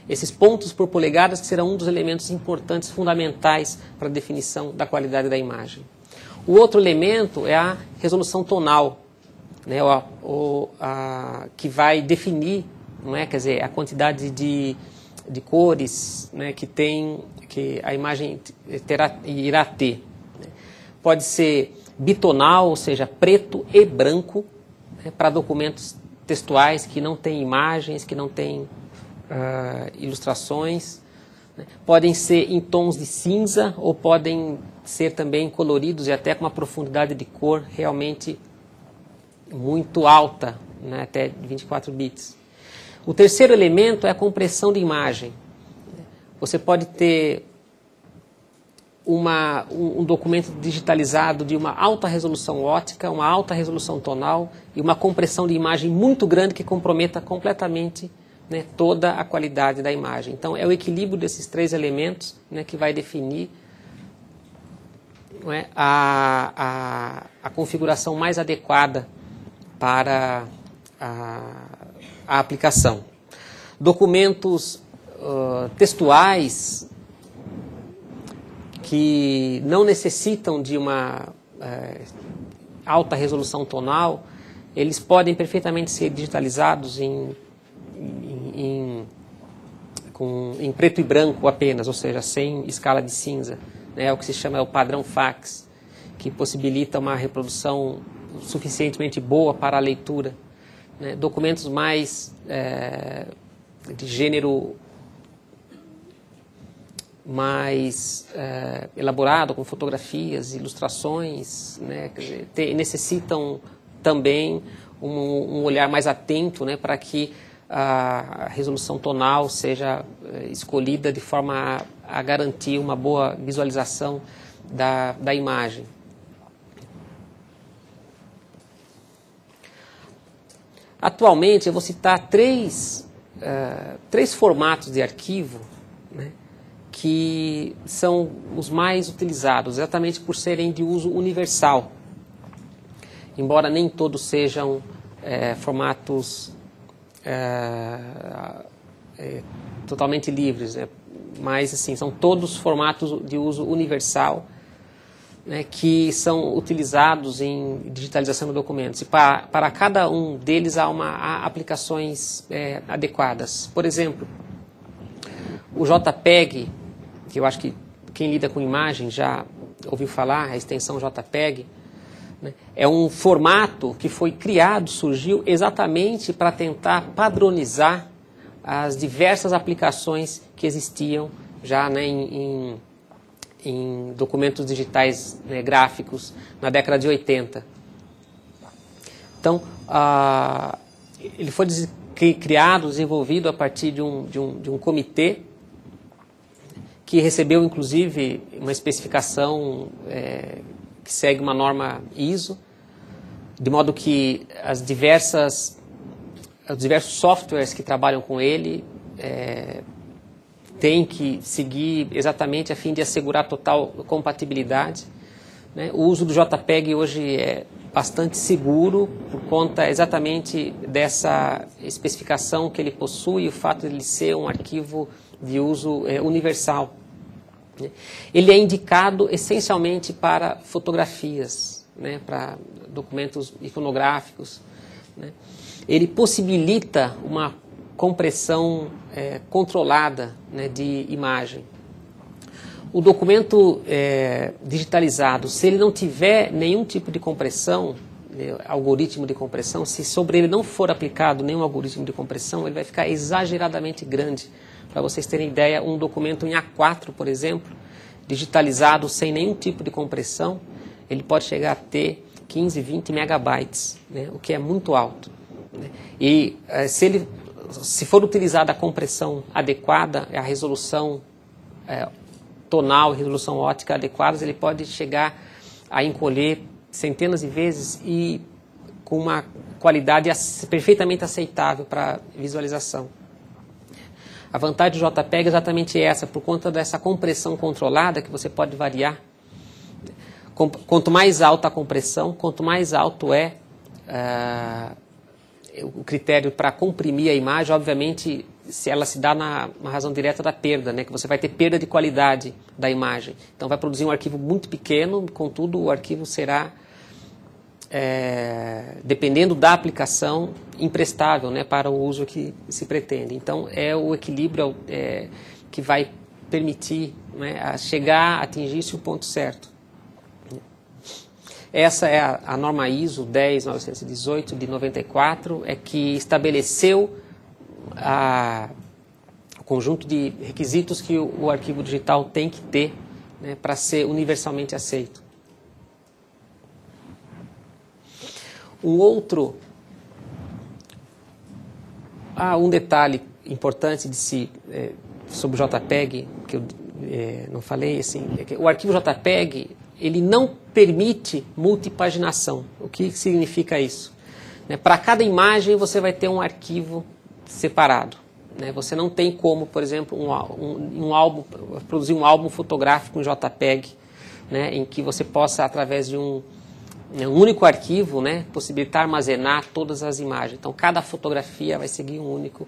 Esses pontos por polegadas que serão um dos elementos importantes, fundamentais para a definição da qualidade da imagem. O outro elemento é a resolução tonal, né, que vai definir, não é, quer dizer, a quantidade de cores, né, que a imagem irá ter. Pode ser bitonal, ou seja, preto e branco, né, para documentos textuais que não têm imagens, que não têm ilustrações, né? Podem ser em tons de cinza ou podem ser também coloridos e até com uma profundidade de cor realmente muito alta, né, até 24 bits. O terceiro elemento é a compressão de imagem. Você pode ter um documento digitalizado de uma alta resolução óptica, uma alta resolução tonal e uma compressão de imagem muito grande que comprometa completamente, né, toda a qualidade da imagem. Então, é o equilíbrio desses três elementos, né, que vai definir, não é, a configuração mais adequada para a aplicação. Documentos textuais que não necessitam de uma alta resolução tonal, eles podem perfeitamente ser digitalizados em preto e branco apenas, ou seja, sem escala de cinza. É o que se chama o padrão fax, que possibilita uma reprodução suficientemente boa para a leitura. Né? Documentos mais de gênero mais elaborado, com fotografias, ilustrações, né, quer dizer, necessitam também um olhar mais atento, né, para que a resolução tonal seja escolhida de forma a garantir uma boa visualização da imagem. Atualmente, eu vou citar três formatos de arquivo, né, que são os mais utilizados, exatamente por serem de uso universal, embora nem todos sejam formatos totalmente livres, né? Mas assim, são todos formatos de uso universal, né, que são utilizados em digitalização de documentos. E para cada um deles há aplicações adequadas. Por exemplo, o JPEG, que eu acho que quem lida com imagem já ouviu falar, a extensão JPEG, né, é um formato que foi criado, surgiu exatamente para tentar padronizar as diversas aplicações que existiam já, né, em documentos digitais, né, gráficos na década de 80. Então, ele foi criado, desenvolvido a partir de um comitê que recebeu, inclusive, uma especificação que segue uma norma ISO, de modo que os diversos softwares que trabalham com ele têm que seguir exatamente a fim de assegurar total compatibilidade. Né? O uso do JPEG hoje é bastante seguro por conta exatamente dessa especificação que ele possui e o fato de ele ser um arquivo de uso universal. Ele é indicado essencialmente para fotografias, né, para documentos iconográficos, né. Ele possibilita uma compressão controlada, né, de imagem. O documento digitalizado, se ele não tiver nenhum tipo de compressão, algoritmo de compressão, se sobre ele não for aplicado nenhum algoritmo de compressão, ele vai ficar exageradamente grande. Para vocês terem ideia, um documento em A4, por exemplo, digitalizado sem nenhum tipo de compressão, ele pode chegar a ter 15, 20 megabytes, né, o que é muito alto. Né? E se for utilizada a compressão adequada, a resolução tonal e resolução óptica adequadas, ele pode chegar a encolher centenas de vezes e com uma qualidade perfeitamente aceitável para visualização. A vantagem do JPEG é exatamente essa, por conta dessa compressão controlada que você pode variar. Quanto mais alta a compressão, quanto mais alto o critério para comprimir a imagem, obviamente, se ela se dá na razão direta da perda, né, que você vai ter perda de qualidade da imagem. Então vai produzir um arquivo muito pequeno, contudo o arquivo será, dependendo da aplicação, imprestável, né, para o uso que se pretende. Então é o equilíbrio que vai permitir, né, atingir-se o ponto certo. Essa é a norma ISO 10918 de 94, que estabeleceu o conjunto de requisitos que o arquivo digital tem que ter, né, para ser universalmente aceito. Um detalhe importante sobre o JPEG, que eu não falei, assim, é que o arquivo JPEG ele não permite multipaginação. O que significa isso? Para cada imagem você vai ter um arquivo separado. Você não tem como, por exemplo, produzir um álbum fotográfico em JPEG, em que você possa, através de um único arquivo, possibilitar armazenar todas as imagens. Então, cada fotografia vai seguir um único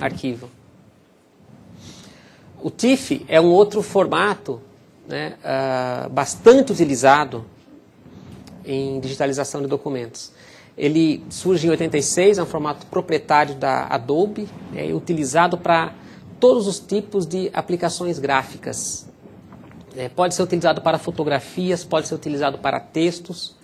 arquivo. O TIFF é um outro formato bastante utilizado em digitalização de documentos. Ele surge em 86, é um formato proprietário da Adobe, utilizado para todos os tipos de aplicações gráficas. Pode ser utilizado para fotografias, pode ser utilizado para textos,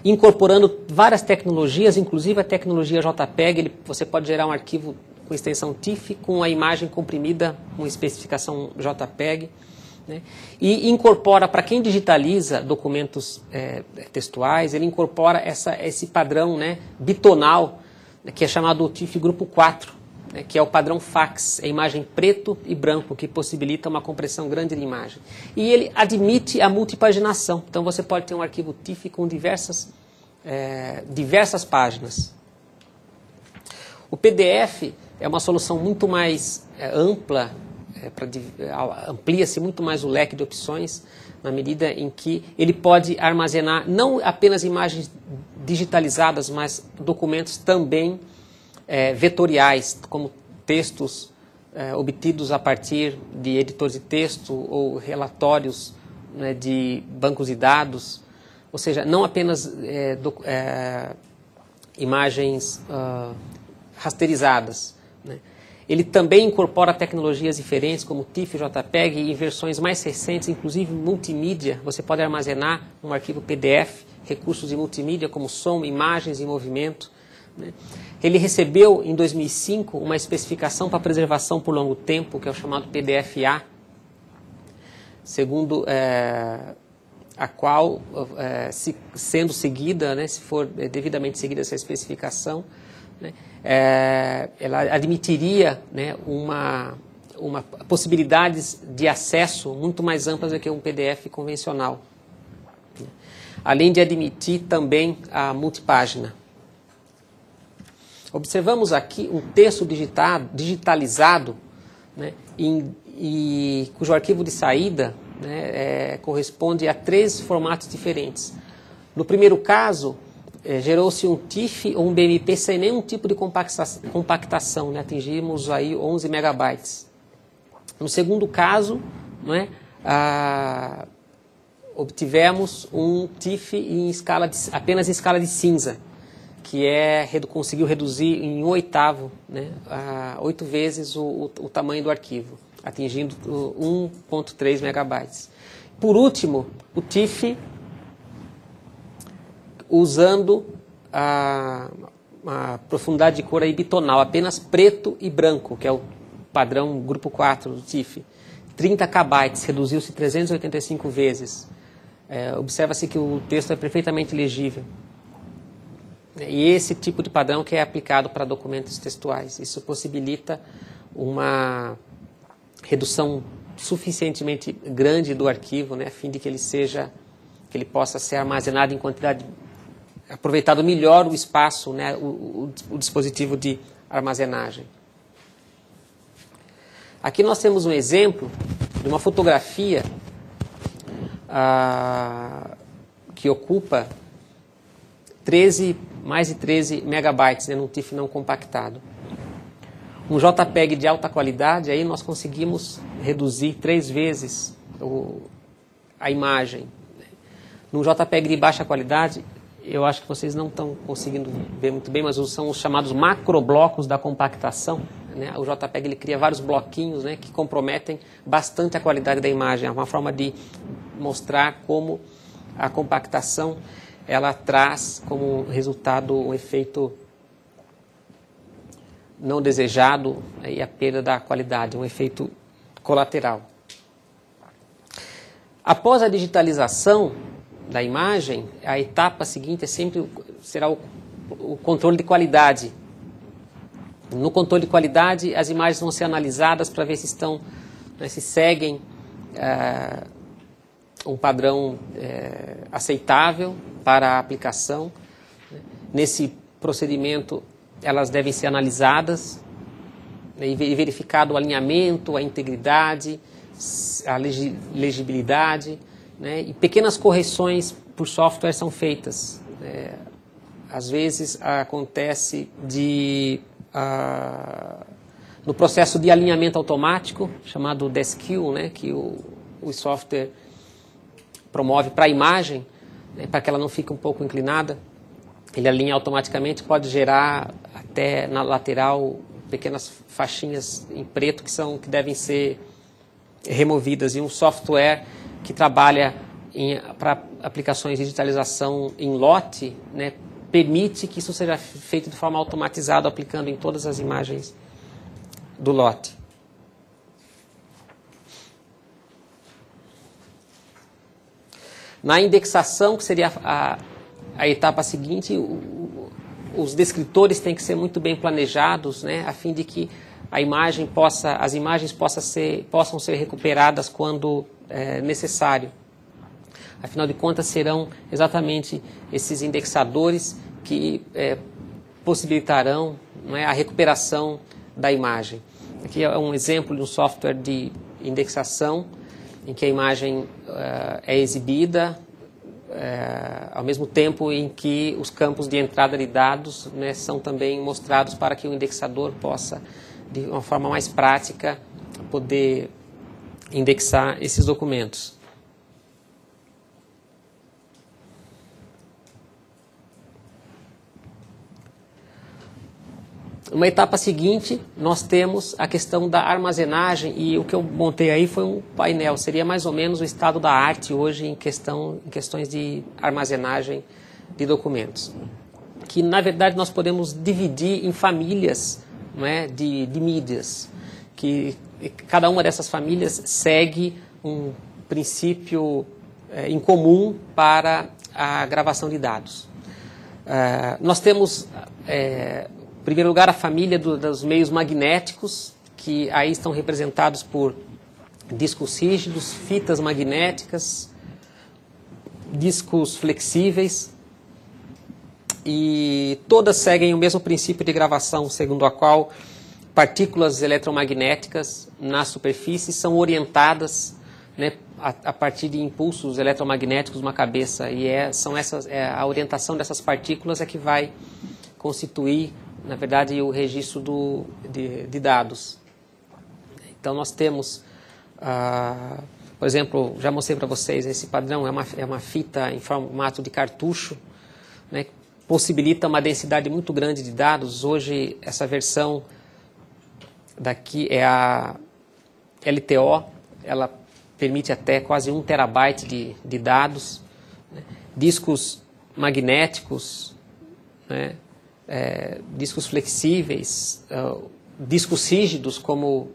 incorporando várias tecnologias, inclusive a tecnologia JPEG. Você pode gerar um arquivo com extensão TIFF, com a imagem comprimida com especificação JPEG. E incorpora, para quem digitaliza documentos textuais, ele incorpora esse padrão bitonal, que é chamado TIFF Grupo 4, que é o padrão fax, é imagem preto e branco, que possibilita uma compressão grande de imagem. E ele admite a multipaginação, então você pode ter um arquivo TIFF com diversas páginas. O PDF é uma solução muito mais ampla, amplia-se muito mais o leque de opções, na medida em que ele pode armazenar não apenas imagens digitalizadas, mas documentos também vetoriais, como textos obtidos a partir de editores de texto ou relatórios de bancos de dados, ou seja, não apenas imagens rasterizadas. Ele também incorpora tecnologias diferentes, como TIFF, JPEG, e em versões mais recentes, inclusive multimídia. Você pode armazenar um arquivo PDF, recursos de multimídia, como som, imagens e movimento. Ele recebeu, em 2005, uma especificação para preservação por longo tempo, que é o chamado PDF-A, segundo a qual, sendo seguida, se for devidamente seguida essa especificação, ela admitiria uma possibilidades de acesso muito mais amplas do que um PDF convencional, além de admitir também a multipágina. Observamos aqui um texto digitalizado, cujo arquivo de saída corresponde a 3 formatos diferentes. No primeiro caso, gerou-se um TIFF ou um BMP sem nenhum tipo de compactação, atingimos aí 11 megabytes. No segundo caso, obtivemos um TIFF apenas em escala de cinza, que conseguiu reduzir em 1/8, 8 vezes o tamanho do arquivo, atingindo 1.3 megabytes. Por último, o TIFF usando a profundidade de cor aí bitonal, apenas preto e branco, que é o padrão grupo 4 do TIFF. 30 kB, reduziu-se 385 vezes. Observa-se que o texto é perfeitamente legível. E esse tipo de padrão que é aplicado para documentos textuais. Isso possibilita uma redução suficientemente grande do arquivo, a fim de que ele possa ser armazenado em quantidade, aproveitado melhor o espaço, o dispositivo de armazenagem. Aqui nós temos um exemplo de uma fotografia que ocupa mais de 13 megabytes, num TIFF não compactado. Um JPEG de alta qualidade, aí nós conseguimos reduzir 3 vezes a imagem. Num JPEG de baixa qualidade, eu acho que vocês não estão conseguindo ver muito bem, mas são os chamados macroblocos da compactação. O JPEG ele cria vários bloquinhos que comprometem bastante a qualidade da imagem. É uma forma de mostrar como a compactação ela traz como resultado um efeito não desejado e a perda da qualidade, um efeito colateral. Após a digitalização da imagem, a etapa seguinte é sempre será o controle de qualidade. No controle de qualidade, as imagens vão ser analisadas para ver se estão, né, se seguem um padrão aceitável para a aplicação. Nesse procedimento, elas devem ser analisadas, né, e verificado o alinhamento, a integridade, a legibilidade, né, e pequenas correções por software são feitas. Às vezes acontece no processo de alinhamento automático, chamado DESQ, né, que o software promove para a imagem, né, para que ela não fique um pouco inclinada. Ele alinha automaticamente, pode gerar até na lateral pequenas faixinhas em preto que devem ser removidas. E um software que trabalha para aplicações de digitalização em lote, né, permite que isso seja feito de forma automatizada, aplicando em todas as imagens do lote. Na indexação, que seria a etapa seguinte, os descritores têm que ser muito bem planejados, né, a fim de que as imagens possam ser recuperadas quando necessário. Afinal de contas, serão exatamente esses indexadores que possibilitarão, né, a recuperação da imagem. Aqui é um exemplo de um software de indexação, em que a imagem é exibida ao mesmo tempo em que os campos de entrada de dados, né, são também mostrados para que o indexador possa, de uma forma mais prática, poder indexar esses documentos. Uma etapa seguinte, nós temos a questão da armazenagem, e o que eu montei aí foi um painel, seria mais ou menos o estado da arte hoje em questões de armazenagem de documentos. Que, na verdade, nós podemos dividir em famílias, não é, de mídias, que cada uma dessas famílias segue um princípio em comum para a gravação de dados. Nós temos... Em primeiro lugar, a família dos meios magnéticos, que aí estão representados por discos rígidos, fitas magnéticas, discos flexíveis, e todas seguem o mesmo princípio de gravação, segundo a qual partículas eletromagnéticas na superfície são orientadas, né, a partir de impulsos eletromagnéticos numa cabeça, e a orientação dessas partículas é que vai constituir, na verdade, o registro de dados. Então, nós temos, por exemplo, já mostrei para vocês, esse padrão é uma fita em formato de cartucho, né, que possibilita uma densidade muito grande de dados. Hoje, essa versão daqui é a LTO, ela permite até quase 1 terabyte de dados, né, discos magnéticos, né, discos flexíveis, discos rígidos como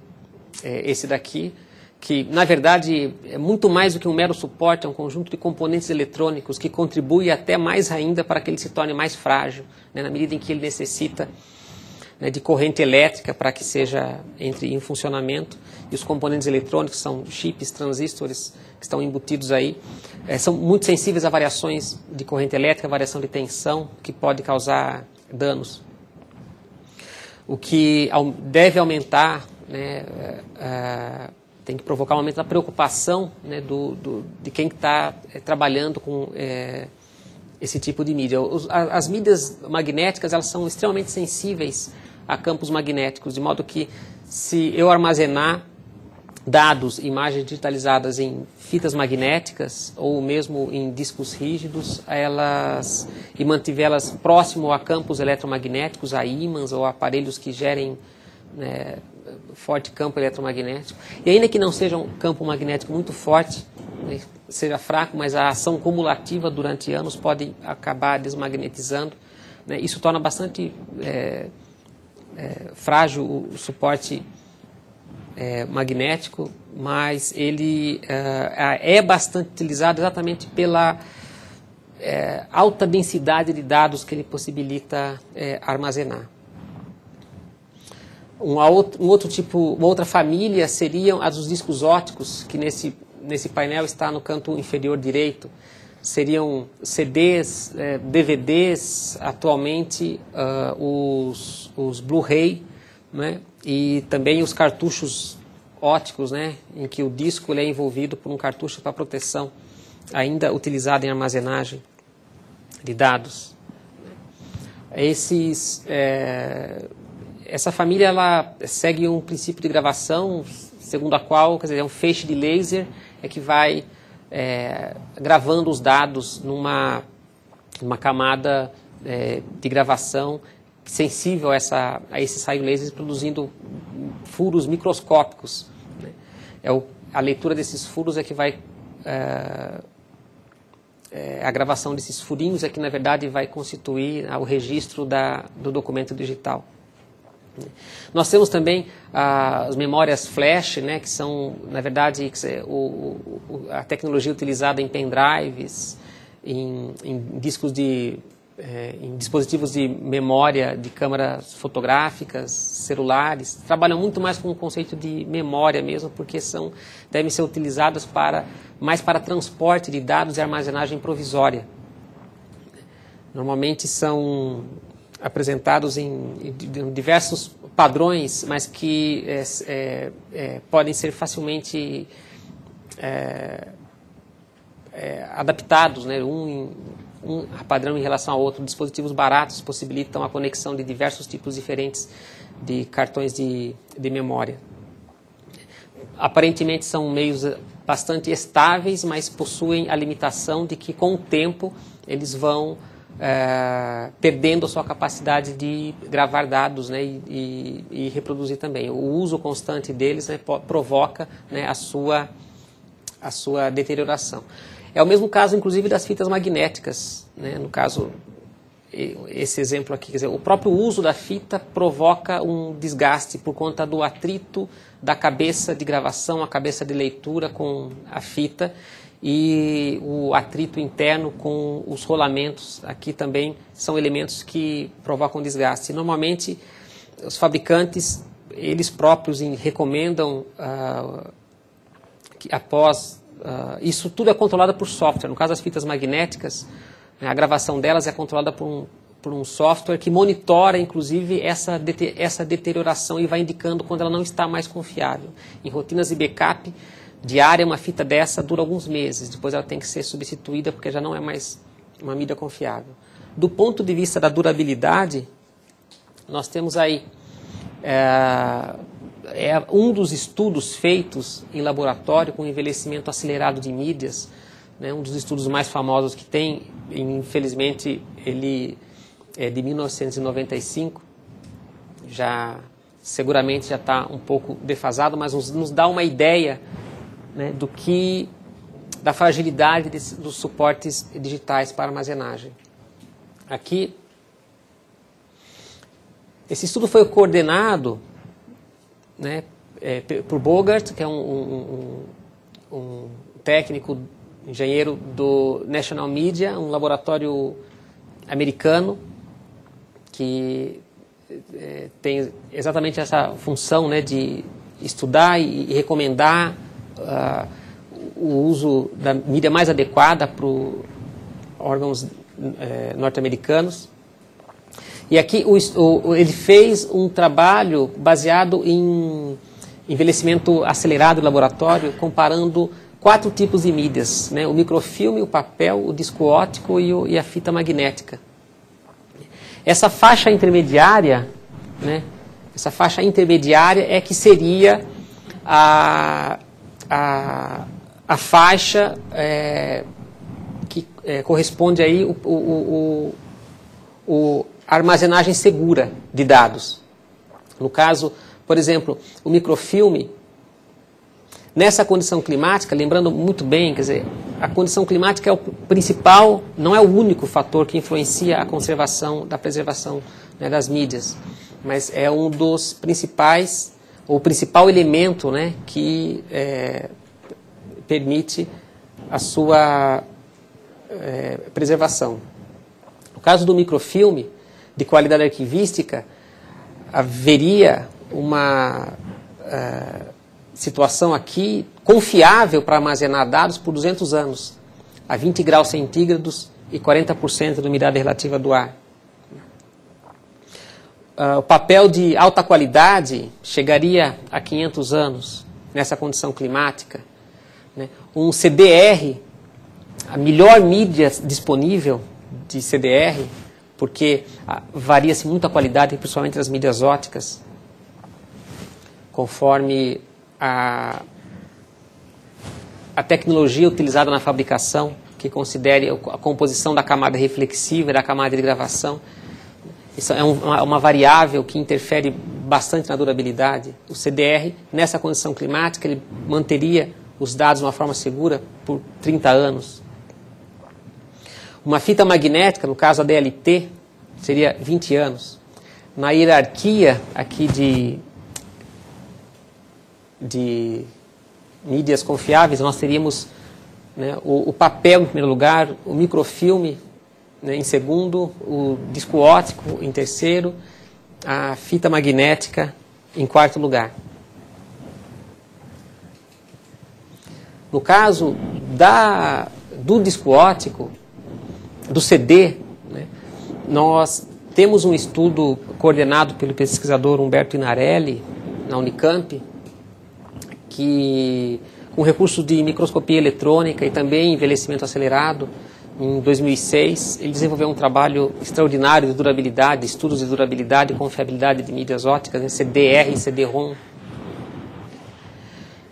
esse daqui, que na verdade é muito mais do que um mero suporte, é um conjunto de componentes eletrônicos que contribui até mais ainda para que ele se torne mais frágil, né, na medida em que ele necessita, né, de corrente elétrica para que entre em funcionamento, e os componentes eletrônicos são chips, transistores que estão embutidos aí, são muito sensíveis a variações de corrente elétrica, variação de tensão, que pode causar danos. O que deve aumentar, né, tem que provocar um aumento da preocupação, né, de quem está trabalhando com esse tipo de mídia. As mídias magnéticas, elas são extremamente sensíveis a campos magnéticos, de modo que, se eu armazenar dados, imagens digitalizadas em fitas magnéticas ou mesmo em discos rígidos, e mantivê-las próximo a campos eletromagnéticos, a ímãs ou aparelhos que gerem, né, forte campo eletromagnético, e ainda que não seja um campo magnético muito forte, né, seja fraco, mas a ação cumulativa durante anos pode acabar desmagnetizando, né, isso torna bastante frágil o suporte magnético, mas ele é bastante utilizado exatamente pela alta densidade de dados que ele possibilita armazenar. Uma outra família seriam as dos discos ópticos, que nesse painel está no canto inferior direito. Seriam CDs, DVDs, atualmente os Blu-ray, né, e também os cartuchos ópticos, né, em que o disco ele é envolvido por um cartucho para proteção, ainda utilizado em armazenagem de dados. Essa família ela segue um princípio de gravação, segundo a qual, quer dizer, é um feixe de laser que vai gravando os dados numa camada de gravação sensível a esses raios lasers, produzindo furos microscópicos, né? A leitura desses furos é que vai... a gravação desses furinhos é que, na verdade, vai constituir o registro do documento digital. Nós temos também as memórias flash, né, que são, na verdade, a tecnologia utilizada em pendrives, em discos em dispositivos de memória de câmeras fotográficas, celulares. Trabalham muito mais com o conceito de memória mesmo, porque devem ser utilizadas mais para transporte de dados e armazenagem provisória. Normalmente são apresentados em diversos padrões, mas que podem ser facilmente adaptados, né? Um padrão em relação ao outro. Dispositivos baratos possibilitam a conexão de diversos tipos diferentes de cartões de memória. Aparentemente são meios bastante estáveis, mas possuem a limitação de que, com o tempo, eles vão perdendo a sua capacidade de gravar dados, né, e reproduzir também. O uso constante deles, né, provoca, né, a sua deterioração. É o mesmo caso, inclusive, das fitas magnéticas, né? No caso, esse exemplo aqui, quer dizer, o próprio uso da fita provoca um desgaste por conta do atrito da cabeça de gravação, a cabeça de leitura com a fita, e o atrito interno com os rolamentos. Aqui também são elementos que provocam desgaste. Normalmente, os fabricantes, eles próprios recomendam que após... isso tudo é controlado por software. No caso das fitas magnéticas, a gravação delas é controlada por um software que monitora, inclusive, essa deterioração e vai indicando quando ela não está mais confiável. Em rotinas de backup diária, uma fita dessa dura alguns meses. Depois ela tem que ser substituída porque já não é mais uma mídia confiável. Do ponto de vista da durabilidade, nós temos aí um dos estudos feitos em laboratório com envelhecimento acelerado de mídias, né, um dos estudos mais famosos que tem, infelizmente ele é de 1995, seguramente já está um pouco defasado, mas nos dá uma ideia, né, da fragilidade dos suportes digitais para armazenagem. Aqui, esse estudo foi coordenado, né, por Bogart, que é um técnico, engenheiro do National Media, um laboratório americano que tem exatamente essa função, né, de estudar e recomendar o uso da mídia mais adequada para órgãos norte-americanos. E aqui ele fez um trabalho baseado em envelhecimento acelerado do laboratório, comparando 4 tipos de mídias, né? O microfilme, o papel, o disco óptico e a fita magnética. Essa faixa intermediária, né? Essa faixa intermediária é que seria a faixa que corresponde aí a armazenagem segura de dados. No caso, por exemplo, o microfilme, nessa condição climática, lembrando muito bem, quer dizer, a condição climática é o principal, não é o único fator que influencia a conservação, da preservação, né, das mídias, mas é um dos principais, o principal elemento, né, que permite a sua preservação. No caso do microfilme, de qualidade arquivística, haveria uma situação aqui confiável para armazenar dados por 200 anos, a 20 graus centígrados e 40% da umidade relativa do ar. O papel de alta qualidade chegaria a 500 anos nessa condição climática. Né? Um CDR, a melhor mídia disponível de CDR, porque varia-se muito a qualidade, principalmente das mídias ópticas, conforme a tecnologia utilizada na fabricação, que considere a composição da camada reflexiva e da camada de gravação. Isso é uma variável que interfere bastante na durabilidade. O CDR, nessa condição climática, ele manteria os dados de uma forma segura por 30 anos. Uma fita magnética, no caso a DLT, seria 20 anos. Na hierarquia aqui de mídias confiáveis, nós teríamos, né, o papel em primeiro lugar, o microfilme, né, em segundo, o disco óptico em terceiro, a fita magnética em quarto lugar. No caso do disco óptico, do CD, né, nós temos um estudo coordenado pelo pesquisador Humberto Inarelli, na Unicamp, que, com recurso de microscopia eletrônica e também envelhecimento acelerado, em 2006, ele desenvolveu um trabalho extraordinário de durabilidade, estudos de durabilidade e confiabilidade de mídias ópticas, em CDR e CD-ROM.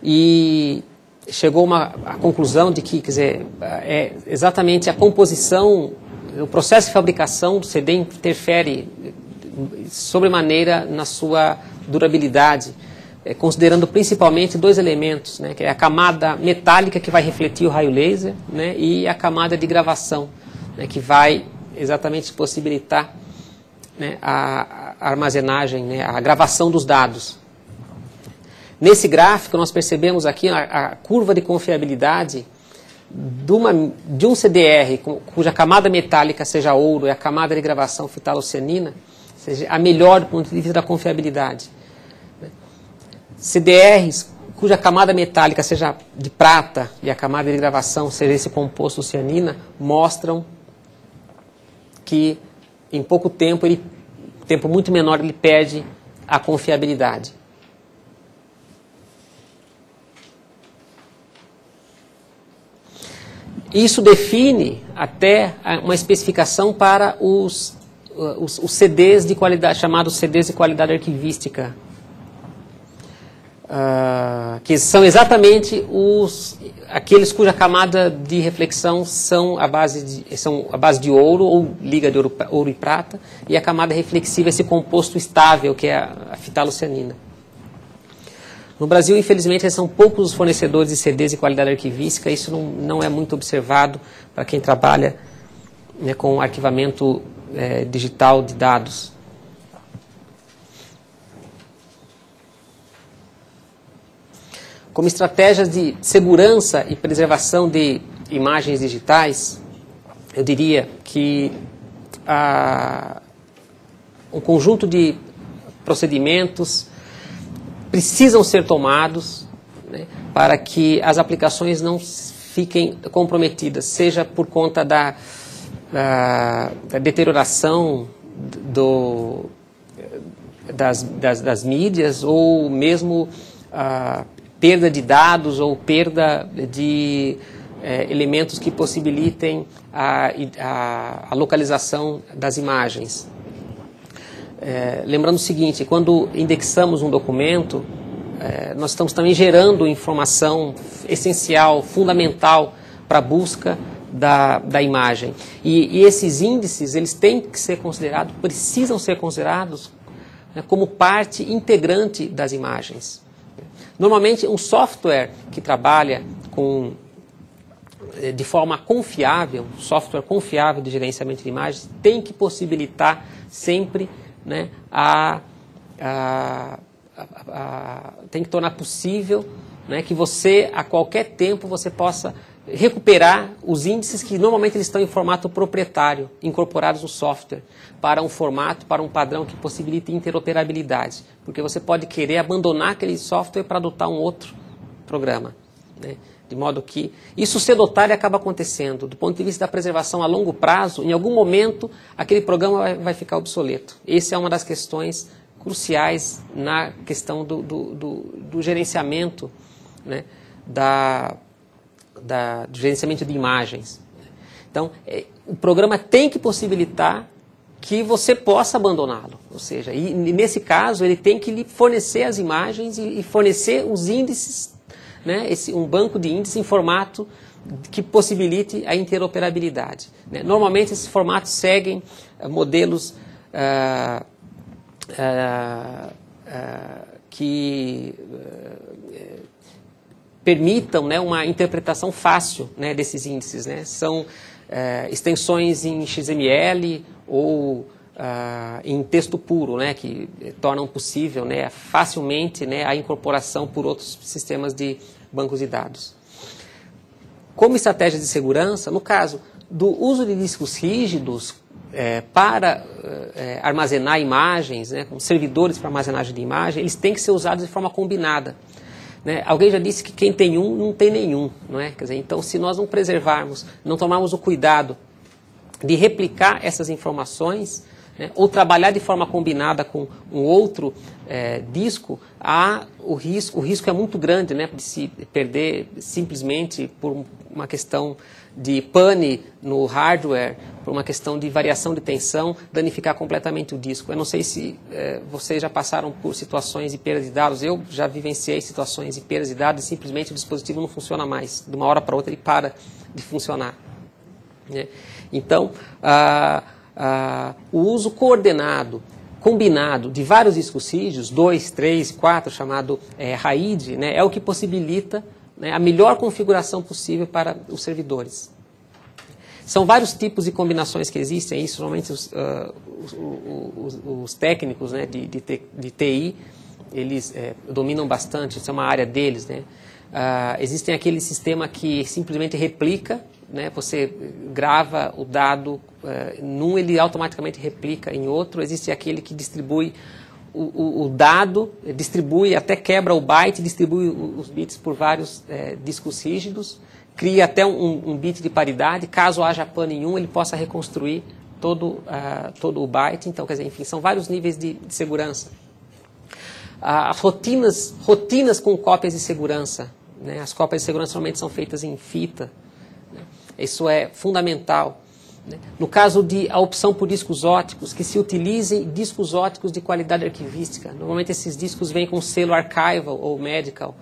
E chegou à conclusão de que, quer dizer, exatamente a composição, o processo de fabricação do CD interfere sobremaneira na sua durabilidade, considerando principalmente dois elementos, né, que é a camada metálica que vai refletir o raio laser, né, e a camada de gravação, né, que vai exatamente possibilitar, né, a armazenagem, né, a gravação dos dados. Nesse gráfico nós percebemos aqui a curva de confiabilidade de um CDR cuja camada metálica seja ouro e a camada de gravação fitalocianina seja a melhor do ponto de vista da confiabilidade. CDRs cuja camada metálica seja de prata e a camada de gravação seja esse composto cianina, mostram que em pouco tempo, tempo muito menor, ele perde a confiabilidade. Isso define até uma especificação para os CDs de qualidade, chamados CDs de qualidade arquivística, que são exatamente aqueles cuja camada de reflexão são a base de ouro ou liga de ouro e prata, e a camada reflexiva é esse composto estável que é a fitalocianina. No Brasil, infelizmente, são poucos os fornecedores de CDs de qualidade arquivística. Isso não é muito observado para quem trabalha, né, com arquivamento digital de dados. Como estratégias de segurança e preservação de imagens digitais, eu diria que um conjunto de procedimentos precisam ser tomados, né, para que as aplicações não fiquem comprometidas, seja por conta da deterioração das mídias, ou mesmo perda de dados ou perda de elementos que possibilitem a localização das imagens. Lembrando o seguinte, quando indexamos um documento, nós estamos também gerando informação essencial, fundamental para a busca da imagem. E esses índices, eles têm que ser considerados, precisam ser considerados, né, como parte integrante das imagens. Normalmente, um software que trabalha de forma confiável, software confiável de gerenciamento de imagens, tem que possibilitar sempre, né, tem que tornar possível, né, que você, a qualquer tempo, você possa recuperar os índices que normalmente eles estão em formato proprietário, incorporados no software, para um formato, para um padrão que possibilite interoperabilidade. Porque você pode querer abandonar aquele software para adotar um outro programa, né? De modo que isso cedo ou tarde acaba acontecendo. Do ponto de vista da preservação a longo prazo, em algum momento aquele programa vai ficar obsoleto. Essa é uma das questões cruciais na questão do gerenciamento, né, do gerenciamento de imagens. Então, o programa tem que possibilitar que você possa abandoná-lo. Ou seja, e nesse caso, ele tem que lhe fornecer as imagens e fornecer os índices, né, um banco de índices em formato que possibilite a interoperabilidade, né? Normalmente, esses formatos seguem modelos que permitam, né, uma interpretação fácil, né, desses índices, né? São extensões em XML ou em texto puro, né, que tornam possível, né, facilmente, né, a incorporação por outros sistemas de bancos de dados. Como estratégia de segurança, no caso do uso de discos rígidos para armazenar imagens, né, como servidores para armazenagem de imagem, eles têm que ser usados de forma combinada, né? Alguém já disse que quem tem um não tem nenhum, não é? Quer dizer, então, se nós não preservarmos, não tomarmos o cuidado de replicar essas informações, né, ou trabalhar de forma combinada com um outro disco, o risco é muito grande, né, de se perder simplesmente por uma questão de pane no hardware, por uma questão de variação de tensão, danificar completamente o disco. Eu não sei se vocês já passaram por situações de perda de dados. Eu já vivenciei situações de perda de dados e simplesmente o dispositivo não funciona mais. De uma hora para outra ele para de funcionar, né? Então, o uso coordenado, combinado de vários discos rígidos, 2, 3, 4, chamado RAID, né, é o que possibilita, né, a melhor configuração possível para os servidores. São vários tipos de combinações que existem, isso normalmente os técnicos, né, de TI, eles dominam bastante, isso é uma área deles, né? Existem aquele sistema que simplesmente replica, né, você grava o dado num, ele automaticamente replica em outro. Existe aquele que distribui o dado, distribui, até quebra o byte, distribui os bits por vários discos rígidos, cria até um bit de paridade, caso haja pane em um, ele possa reconstruir todo o byte. Então, quer dizer, enfim, são vários níveis de segurança. As rotinas com cópias de segurança, né? As cópias de segurança normalmente são feitas em fita, né? Isso é fundamental, né? No caso de a opção por discos óticos, que se utilizem discos óticos de qualidade arquivística. Normalmente esses discos vêm com selo archival ou medical,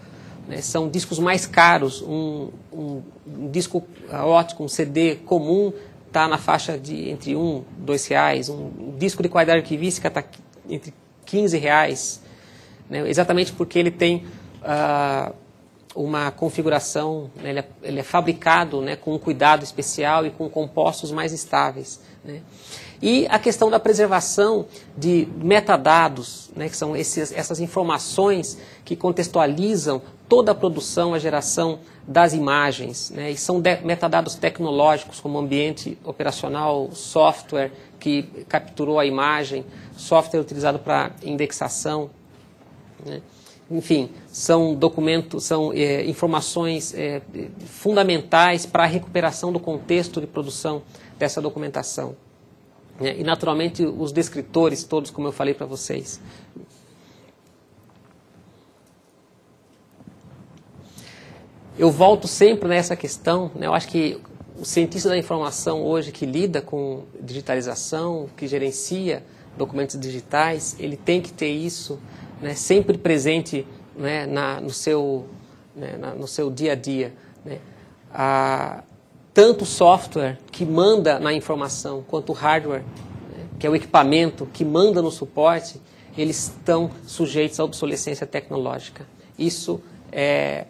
né? São discos mais caros. Um disco ótico, um CD comum, está na faixa de entre R$1 e R$2. Um disco de qualidade arquivística está entre R$15. Né? Exatamente porque ele tem uma configuração, né? Ele é fabricado, né, com um cuidado especial e com compostos mais estáveis, né? E a questão da preservação de metadados, né, que são essas informações que contextualizam toda a produção, a geração das imagens, né? E são metadados tecnológicos, como ambiente operacional, software que capturou a imagem, software utilizado para indexação, né? Enfim, são documentos, são informações fundamentais para a recuperação do contexto de produção dessa documentação, né? E, naturalmente, os descritores todos, como eu falei para vocês. Eu volto sempre nessa questão, né? Eu acho que o cientista da informação hoje que lida com digitalização, que gerencia documentos digitais, ele tem que ter isso, né, sempre presente, né, no seu dia a dia, né? Tanto o software que manda na informação, quanto o hardware, né, que é o equipamento que manda no suporte, eles estão sujeitos à obsolescência tecnológica. Isso é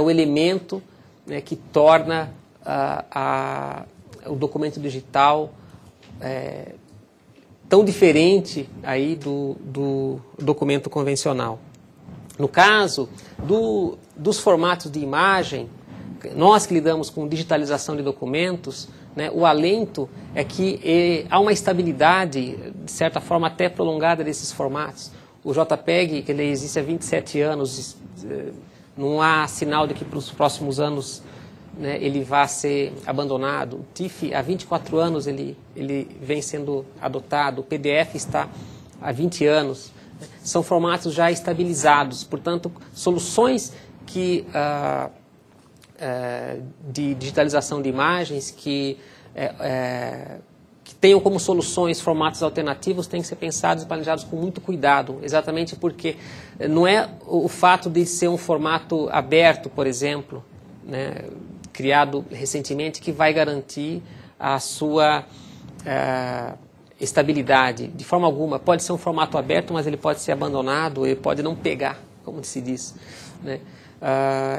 o elemento, né, que torna o documento digital tão diferente aí do documento convencional. No caso dos formatos de imagem, nós que lidamos com digitalização de documentos, né, o alento é que há uma estabilidade, de certa forma até prolongada desses formatos. O JPEG, que ele existe há 27 anos, não há sinal de que para os próximos anos, né, ele vá ser abandonado. O TIFF, há 24 anos, ele vem sendo adotado. O PDF está há 20 anos. São formatos já estabilizados. Portanto, soluções de digitalização de imagens que tenham como soluções formatos alternativos têm que ser pensados e planejados com muito cuidado, exatamente porque não é o fato de ser um formato aberto, por exemplo, né, criado recentemente, que vai garantir a sua estabilidade. De forma alguma, pode ser um formato aberto, mas ele pode ser abandonado, ele pode não pegar, como se diz, né?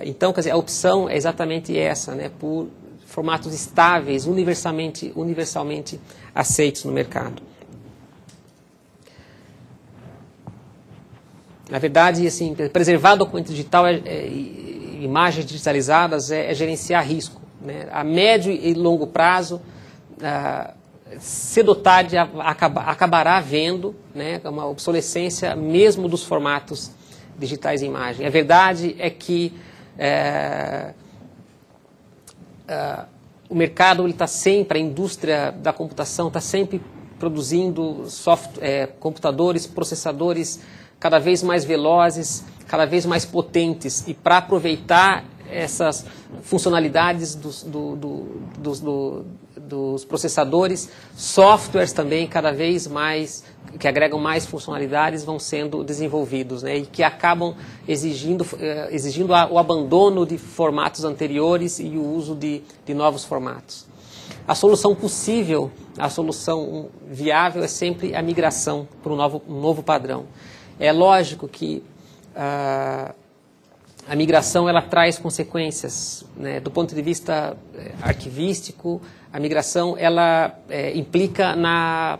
Então, quer dizer, a opção é exatamente essa, né, por formatos estáveis, universalmente aceitos no mercado. Na verdade, assim, preservar documento digital, imagens digitalizadas, é gerenciar risco, né? A médio e longo prazo, cedo ou tarde acabará havendo, né, uma obsolescência mesmo dos formatos digitais de imagem. A verdade é que o mercado está sempre, a indústria da computação está sempre produzindo computadores, processadores cada vez mais velozes, cada vez mais potentes, e para aproveitar essas funcionalidades dos processadores, softwares também cada vez mais, que agregam mais funcionalidades, vão sendo desenvolvidos, né, e que acabam exigindo o abandono de formatos anteriores e o uso de novos formatos. A solução possível, a solução viável é sempre a migração para um novo padrão. É lógico que a migração ela traz consequências, né, do ponto de vista arquivístico. A migração ela implica na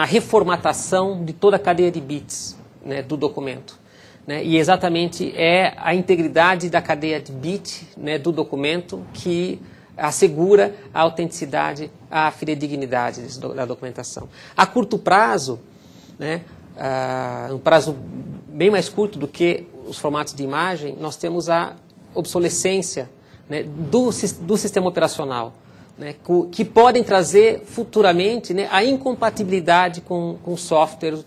reformatação de toda a cadeia de bits, né, do documento, né, e exatamente é a integridade da cadeia de bit, né, do documento que assegura a autenticidade, a fidedignidade da documentação. A curto prazo, né, um prazo bem mais curto do que os formatos de imagem, nós temos a obsolescência, né, do sistema operacional, né, que podem trazer futuramente, né, a incompatibilidade com softwares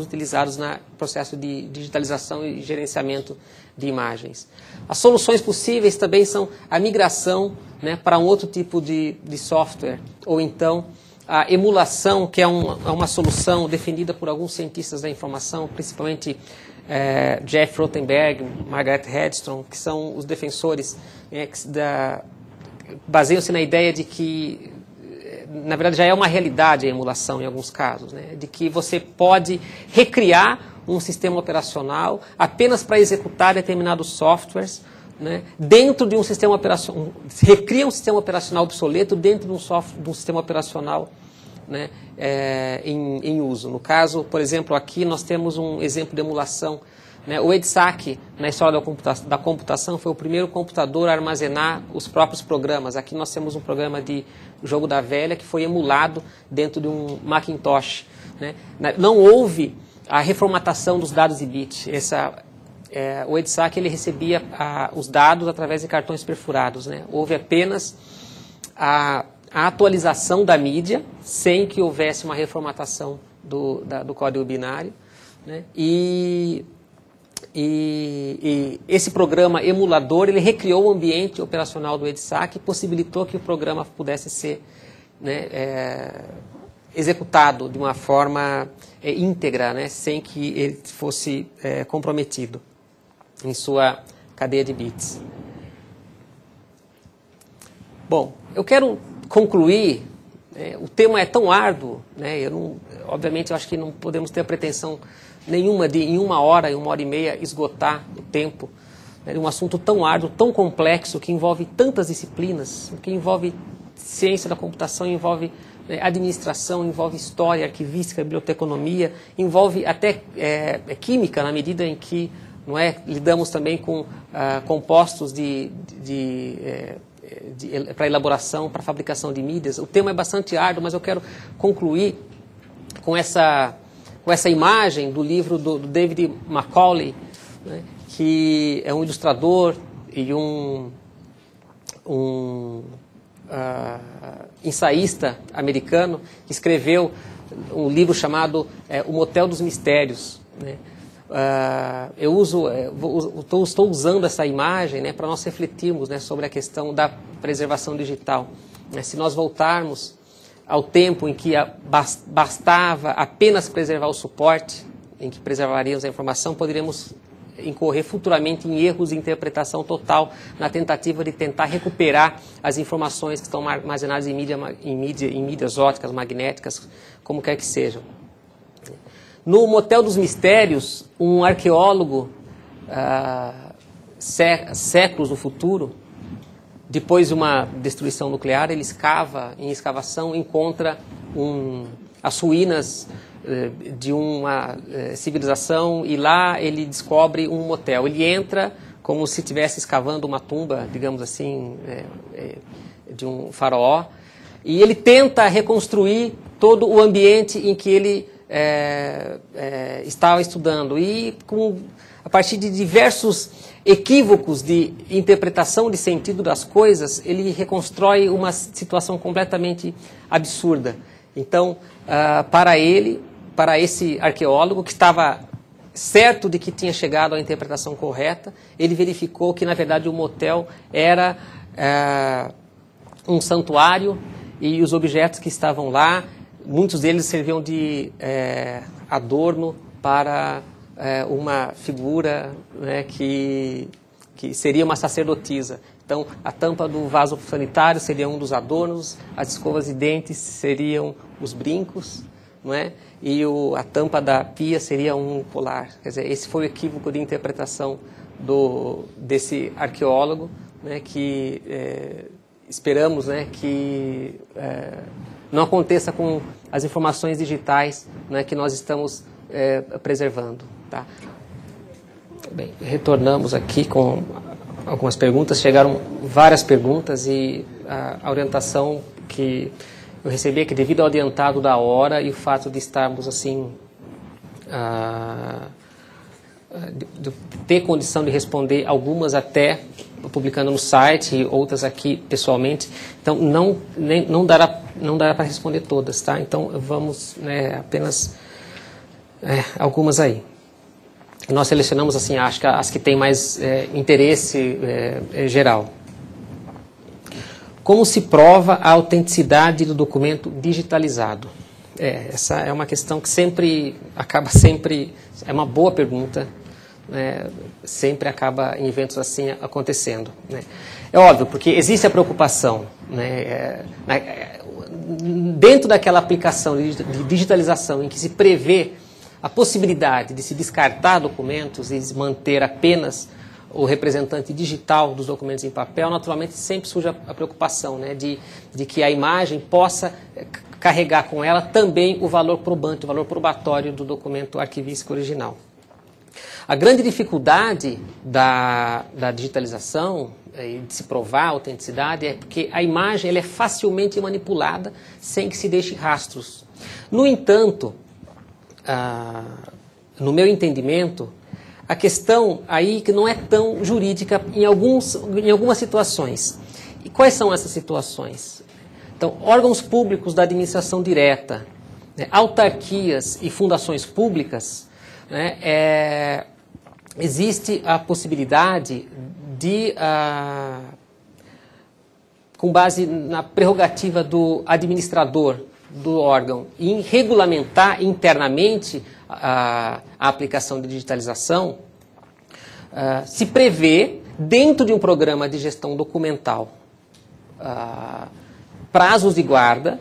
utilizados no processo de digitalização e gerenciamento de imagens. As soluções possíveis também são a migração, né, para um outro tipo de software, ou então a emulação, que é uma solução defendida por alguns cientistas da informação, principalmente Jeff Rothenberg, Margaret Headstrom, que são os defensores, baseiam-se na ideia de que, na verdade, já é uma realidade a emulação em alguns casos, né, de que você pode recriar um sistema operacional apenas para executar determinados softwares, né, dentro de um sistema operacional, recria um sistema operacional obsoleto dentro de um sistema operacional, né, em uso. No caso, por exemplo, aqui nós temos um exemplo de emulação, né. O EDSAC, na história da computação, foi o primeiro computador a armazenar os próprios programas. Aqui nós temos um programa de jogo da velha que foi emulado dentro de um Macintosh, né. Não houve a reformatação dos dados de bit. O EDSAC ele recebia os dados através de cartões perfurados, né. Houve apenas a atualização da mídia, sem que houvesse uma reformatação do código binário, né. E esse programa emulador ele recriou o ambiente operacional do EDSAC e possibilitou que o programa pudesse ser, né, executado de uma forma íntegra, né, sem que ele fosse comprometido em sua cadeia de bits. Bom, eu quero concluir. O tema é tão árduo, né, obviamente eu acho que não podemos ter a pretensão nenhuma de em uma hora e meia esgotar o tempo, né, de um assunto tão árduo, tão complexo, que envolve tantas disciplinas, que envolve ciência da computação, envolve administração, envolve história, arquivística, biblioteconomia, envolve até química, na medida em que não é? Lidamos também com compostos para elaboração, para fabricação de mídias. O tema é bastante árduo, mas eu quero concluir com essa imagem do livro do David Macaulay, né, que é um ilustrador e um ensaísta americano, que escreveu um livro chamado O Motel dos Mistérios, né? Estou usando essa imagem, né, para nós refletirmos, né, sobre a questão da preservação digital. Se nós voltarmos ao tempo em que bastava apenas preservar o suporte, em que preservaríamos a informação, poderíamos incorrer futuramente em erros de interpretação total na tentativa de tentar recuperar as informações que estão armazenadas em mídias ópticas, magnéticas, como quer que sejam. No Motel dos Mistérios, um arqueólogo, séculos no futuro, depois de uma destruição nuclear, ele escava, em escavação, encontra as ruínas de uma civilização, e lá ele descobre um motel. Ele entra como se estivesse escavando uma tumba, digamos assim, de um faraó, e ele tenta reconstruir todo o ambiente em que ele estava estudando, e a partir de diversos equívocos de interpretação de sentido das coisas, ele reconstrói uma situação completamente absurda. Então, para esse arqueólogo, que estava certo de que tinha chegado à interpretação correta, ele verificou que, na verdade, o motel era um santuário, e os objetos que estavam lá, muitos deles serviam de adorno para uma figura, né, que seria uma sacerdotisa. Então, a tampa do vaso sanitário seria um dos adornos, as escovas de dentes seriam os brincos, não é? E a tampa da pia seria um colar. Quer dizer, esse foi o equívoco de interpretação desse arqueólogo, né, que esperamos, né, que não aconteça com as informações digitais, né, que nós estamos preservando. Tá? Bem, retornamos aqui com algumas perguntas. Chegaram várias perguntas, e a orientação que eu recebi é que, devido ao adiantado da hora e o fato de estarmos assim, de ter condição de responder algumas até publicando no site e outras aqui pessoalmente, então não dará para responder todas, tá? Então vamos, né, apenas algumas aí. Nós selecionamos, assim, acho que as que têm mais interesse geral. Como se prova a autenticidade do documento digitalizado? Essa é uma questão que é uma boa pergunta, né, sempre acaba em eventos assim acontecendo, né? É óbvio, porque existe a preocupação, né, dentro daquela aplicação de digitalização em que se prevê a possibilidade de se descartar documentos e manter apenas o representante digital dos documentos em papel, naturalmente sempre surge a preocupação, né, de que a imagem possa carregar com ela também o valor probante, o valor probatório do documento arquivístico original. A grande dificuldade da digitalização e de se provar a autenticidade é porque a imagem ela é facilmente manipulada sem que se deixe rastros. No entanto, no meu entendimento, a questão aí que não é tão jurídica em algumas situações. E quais são essas situações? Então, órgãos públicos da administração direta, né, autarquias e fundações públicas, né, existe a possibilidade de, com base na prerrogativa do administrador do órgão, em regulamentar internamente a aplicação de digitalização, se prevê, dentro de um programa de gestão documental, prazos de guarda,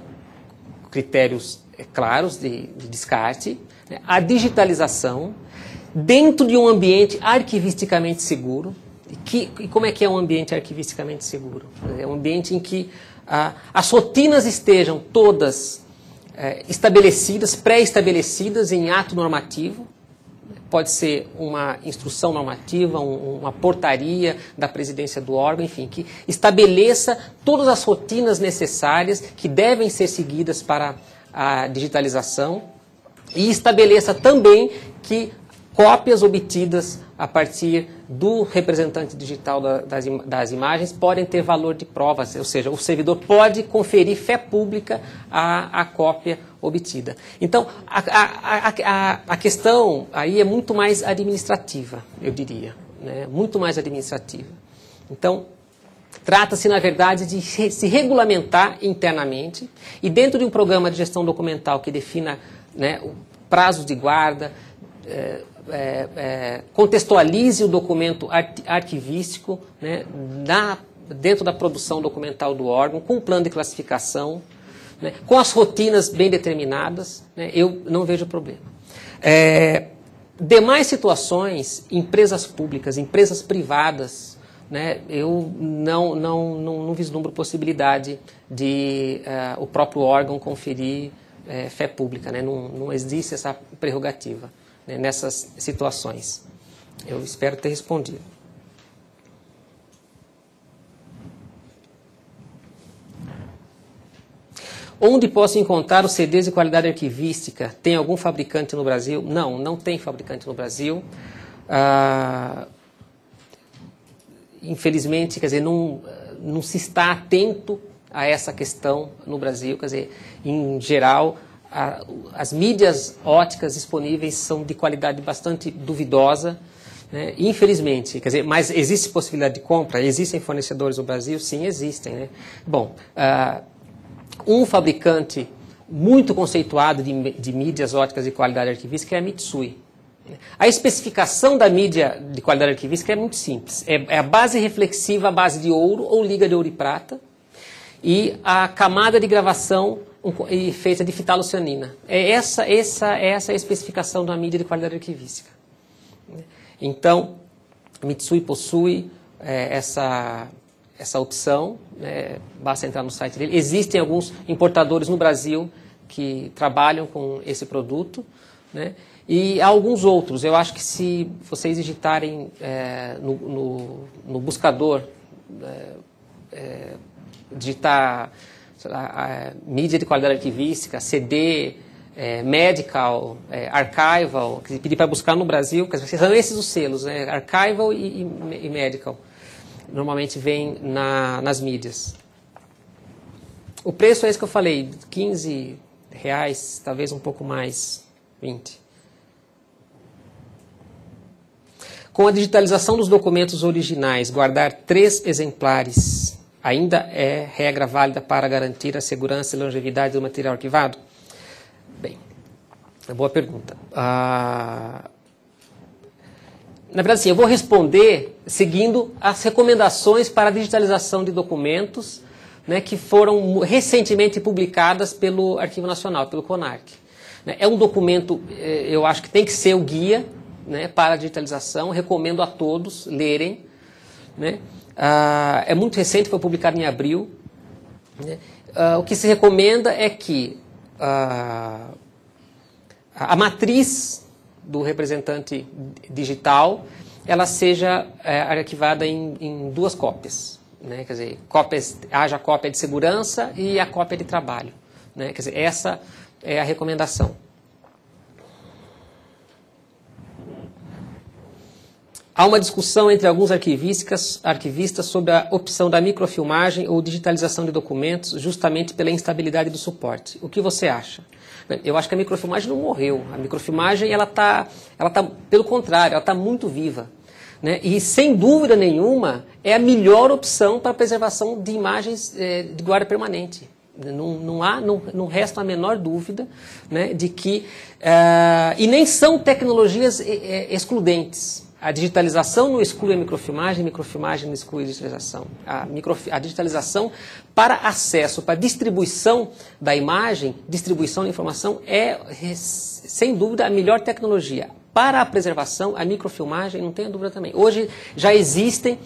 critérios claros de descarte, né, a digitalização, dentro de um ambiente arquivisticamente seguro. E como é que é um ambiente arquivisticamente seguro? É um ambiente em que as rotinas estejam todas estabelecidas, pré-estabelecidas em ato normativo. pode ser uma instrução normativa, uma portaria da presidência do órgão, enfim, que estabeleça todas as rotinas necessárias que devem ser seguidas para a digitalização e estabeleça também que cópias obtidas a partir do representante digital das imagens podem ter valor de prova, ou seja, o servidor pode conferir fé pública à cópia obtida. Então, a questão aí é muito mais administrativa, eu diria, né? Muito mais administrativa. Então, trata-se, na verdade, de se regulamentar internamente e dentro de um programa de gestão documental que defina, né, prazos de guarda, contextualize o documento arquivístico, né, dentro da produção documental do órgão, com um plano de classificação, né, com as rotinas bem determinadas, né, eu não vejo problema. Demais situações, empresas públicas, empresas privadas, né, eu não vislumbro possibilidade de o próprio órgão conferir fé pública, né, não existe essa prerrogativa, né, nessas situações. Eu espero ter respondido. Onde posso encontrar os CDs de qualidade arquivística? Tem algum fabricante no Brasil? Não, não tem fabricante no Brasil. Infelizmente, quer dizer, não se está atento a essa questão no Brasil. Quer dizer, em geral, as mídias óticas disponíveis são de qualidade bastante duvidosa, né? Infelizmente, quer dizer, mas existe possibilidade de compra? Existem fornecedores no Brasil? Sim, existem, né? Bom, um fabricante muito conceituado de mídias óticas de qualidade arquivística é a Mitsui. A especificação da mídia de qualidade arquivística é muito simples. É a base reflexiva à base de ouro ou liga de ouro e prata e a camada de gravação feita de fitaloceanina. Essa é a especificação da mídia de qualidade arquivística. Então, a Mitsui possui essa opção, né? Basta entrar no site dele. Existem alguns importadores no Brasil que trabalham com esse produto, né? E há alguns outros. Eu acho que se vocês digitarem no buscador, digitar mídia de qualidade arquivística, CD, medical, archival, pedir para buscar no Brasil, são esses os selos, né? Archival e medical. Normalmente vem nas mídias. O preço é esse que eu falei, R$15, talvez um pouco mais, 20. Com a digitalização dos documentos originais, guardar 3 exemplares ainda é regra válida para garantir a segurança e longevidade do material arquivado? Bem, é boa pergunta. Na verdade, sim, eu vou responder seguindo as recomendações para a digitalização de documentos, né, que foram recentemente publicadas pelo Arquivo Nacional, pelo CONARC. É um documento, eu acho que tem que ser o guia, né, para a digitalização, recomendo a todos lerem, né. É muito recente, foi publicado em abril, né. O que se recomenda é que a matriz do representante digital, ela seja arquivada em 2 cópias, né? Quer dizer, haja a cópia de segurança e a cópia de trabalho, né? Quer dizer, essa é a recomendação. Há uma discussão entre alguns arquivistas sobre a opção da microfilmagem ou digitalização de documentos, justamente pela instabilidade do suporte. O que você acha? Eu acho que a microfilmagem não morreu. A microfilmagem, ela tá, pelo contrário, ela está muito viva, né? E, sem dúvida nenhuma, é a melhor opção para a preservação de imagens de guarda permanente. Não resta a menor dúvida, né, de que... e nem são tecnologias excludentes. A digitalização não exclui a microfilmagem não exclui a digitalização. A digitalização para acesso, para distribuição da imagem, distribuição da informação, é, sem dúvida, a melhor tecnologia. Para a preservação, a microfilmagem, não tenho dúvida também. Hoje já existem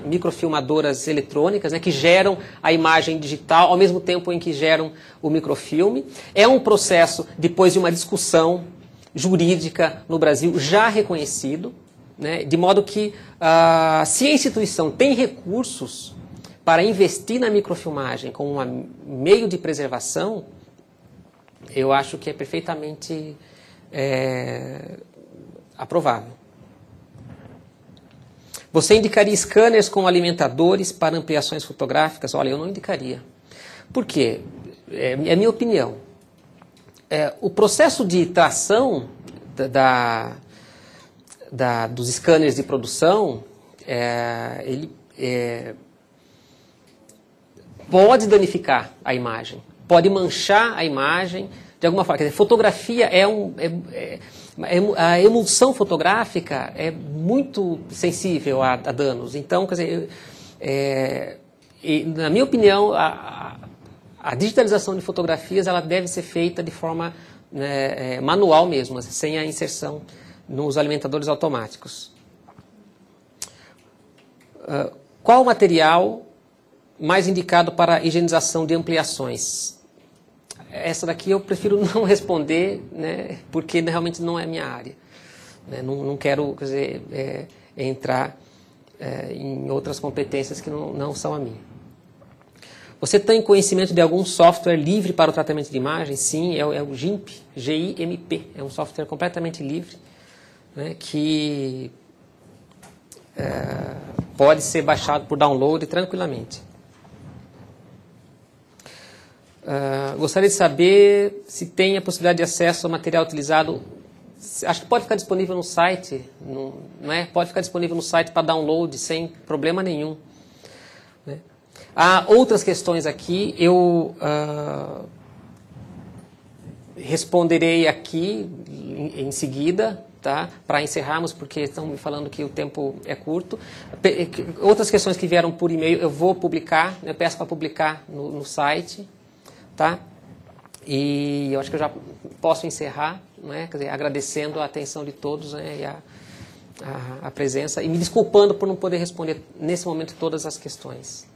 microfilmadoras eletrônicas, né, que geram a imagem digital ao mesmo tempo em que geram o microfilme. É um processo, depois de uma discussão jurídica no Brasil, já reconhecido, né, de modo que, se a instituição tem recursos para investir na microfilmagem como um meio de preservação, eu acho que é perfeitamente aprovável. Você indicaria scanners como alimentadores para ampliações fotográficas? Olha, eu não indicaria. Por quê? É minha opinião. O processo de tração dos scanners de produção, ele pode danificar a imagem, pode manchar a imagem de alguma forma. Quer dizer, fotografia a emulsão fotográfica é muito sensível a danos. Então, quer dizer, na minha opinião, a digitalização de fotografias ela deve ser feita de forma manual mesmo, sem a inserção nos alimentadores automáticos. Qual o material mais indicado para higienização de ampliações? Essa daqui eu prefiro não responder, né, porque realmente não é a minha área. Né, não quero, quer dizer, entrar em outras competências que não são a minha. Você tem conhecimento de algum software livre para o tratamento de imagem? Sim, é o GIMP, G-I-M-P. É um software completamente livre, né, que pode ser baixado por download tranquilamente. Gostaria de saber se tem a possibilidade de acesso ao material utilizado. Acho que pode ficar disponível no site, não é? Pode ficar disponível no site para download sem problema nenhum. Né? Há outras questões aqui, eu responderei aqui em seguida, tá? Para encerrarmos, porque estão me falando que o tempo é curto. Outras questões que vieram por e-mail eu vou publicar, eu peço para publicar no site. Tá? E eu acho que eu já posso encerrar, né? Quer dizer, agradecendo a atenção de todos, né? E a presença, e me desculpando por não poder responder nesse momento todas as questões.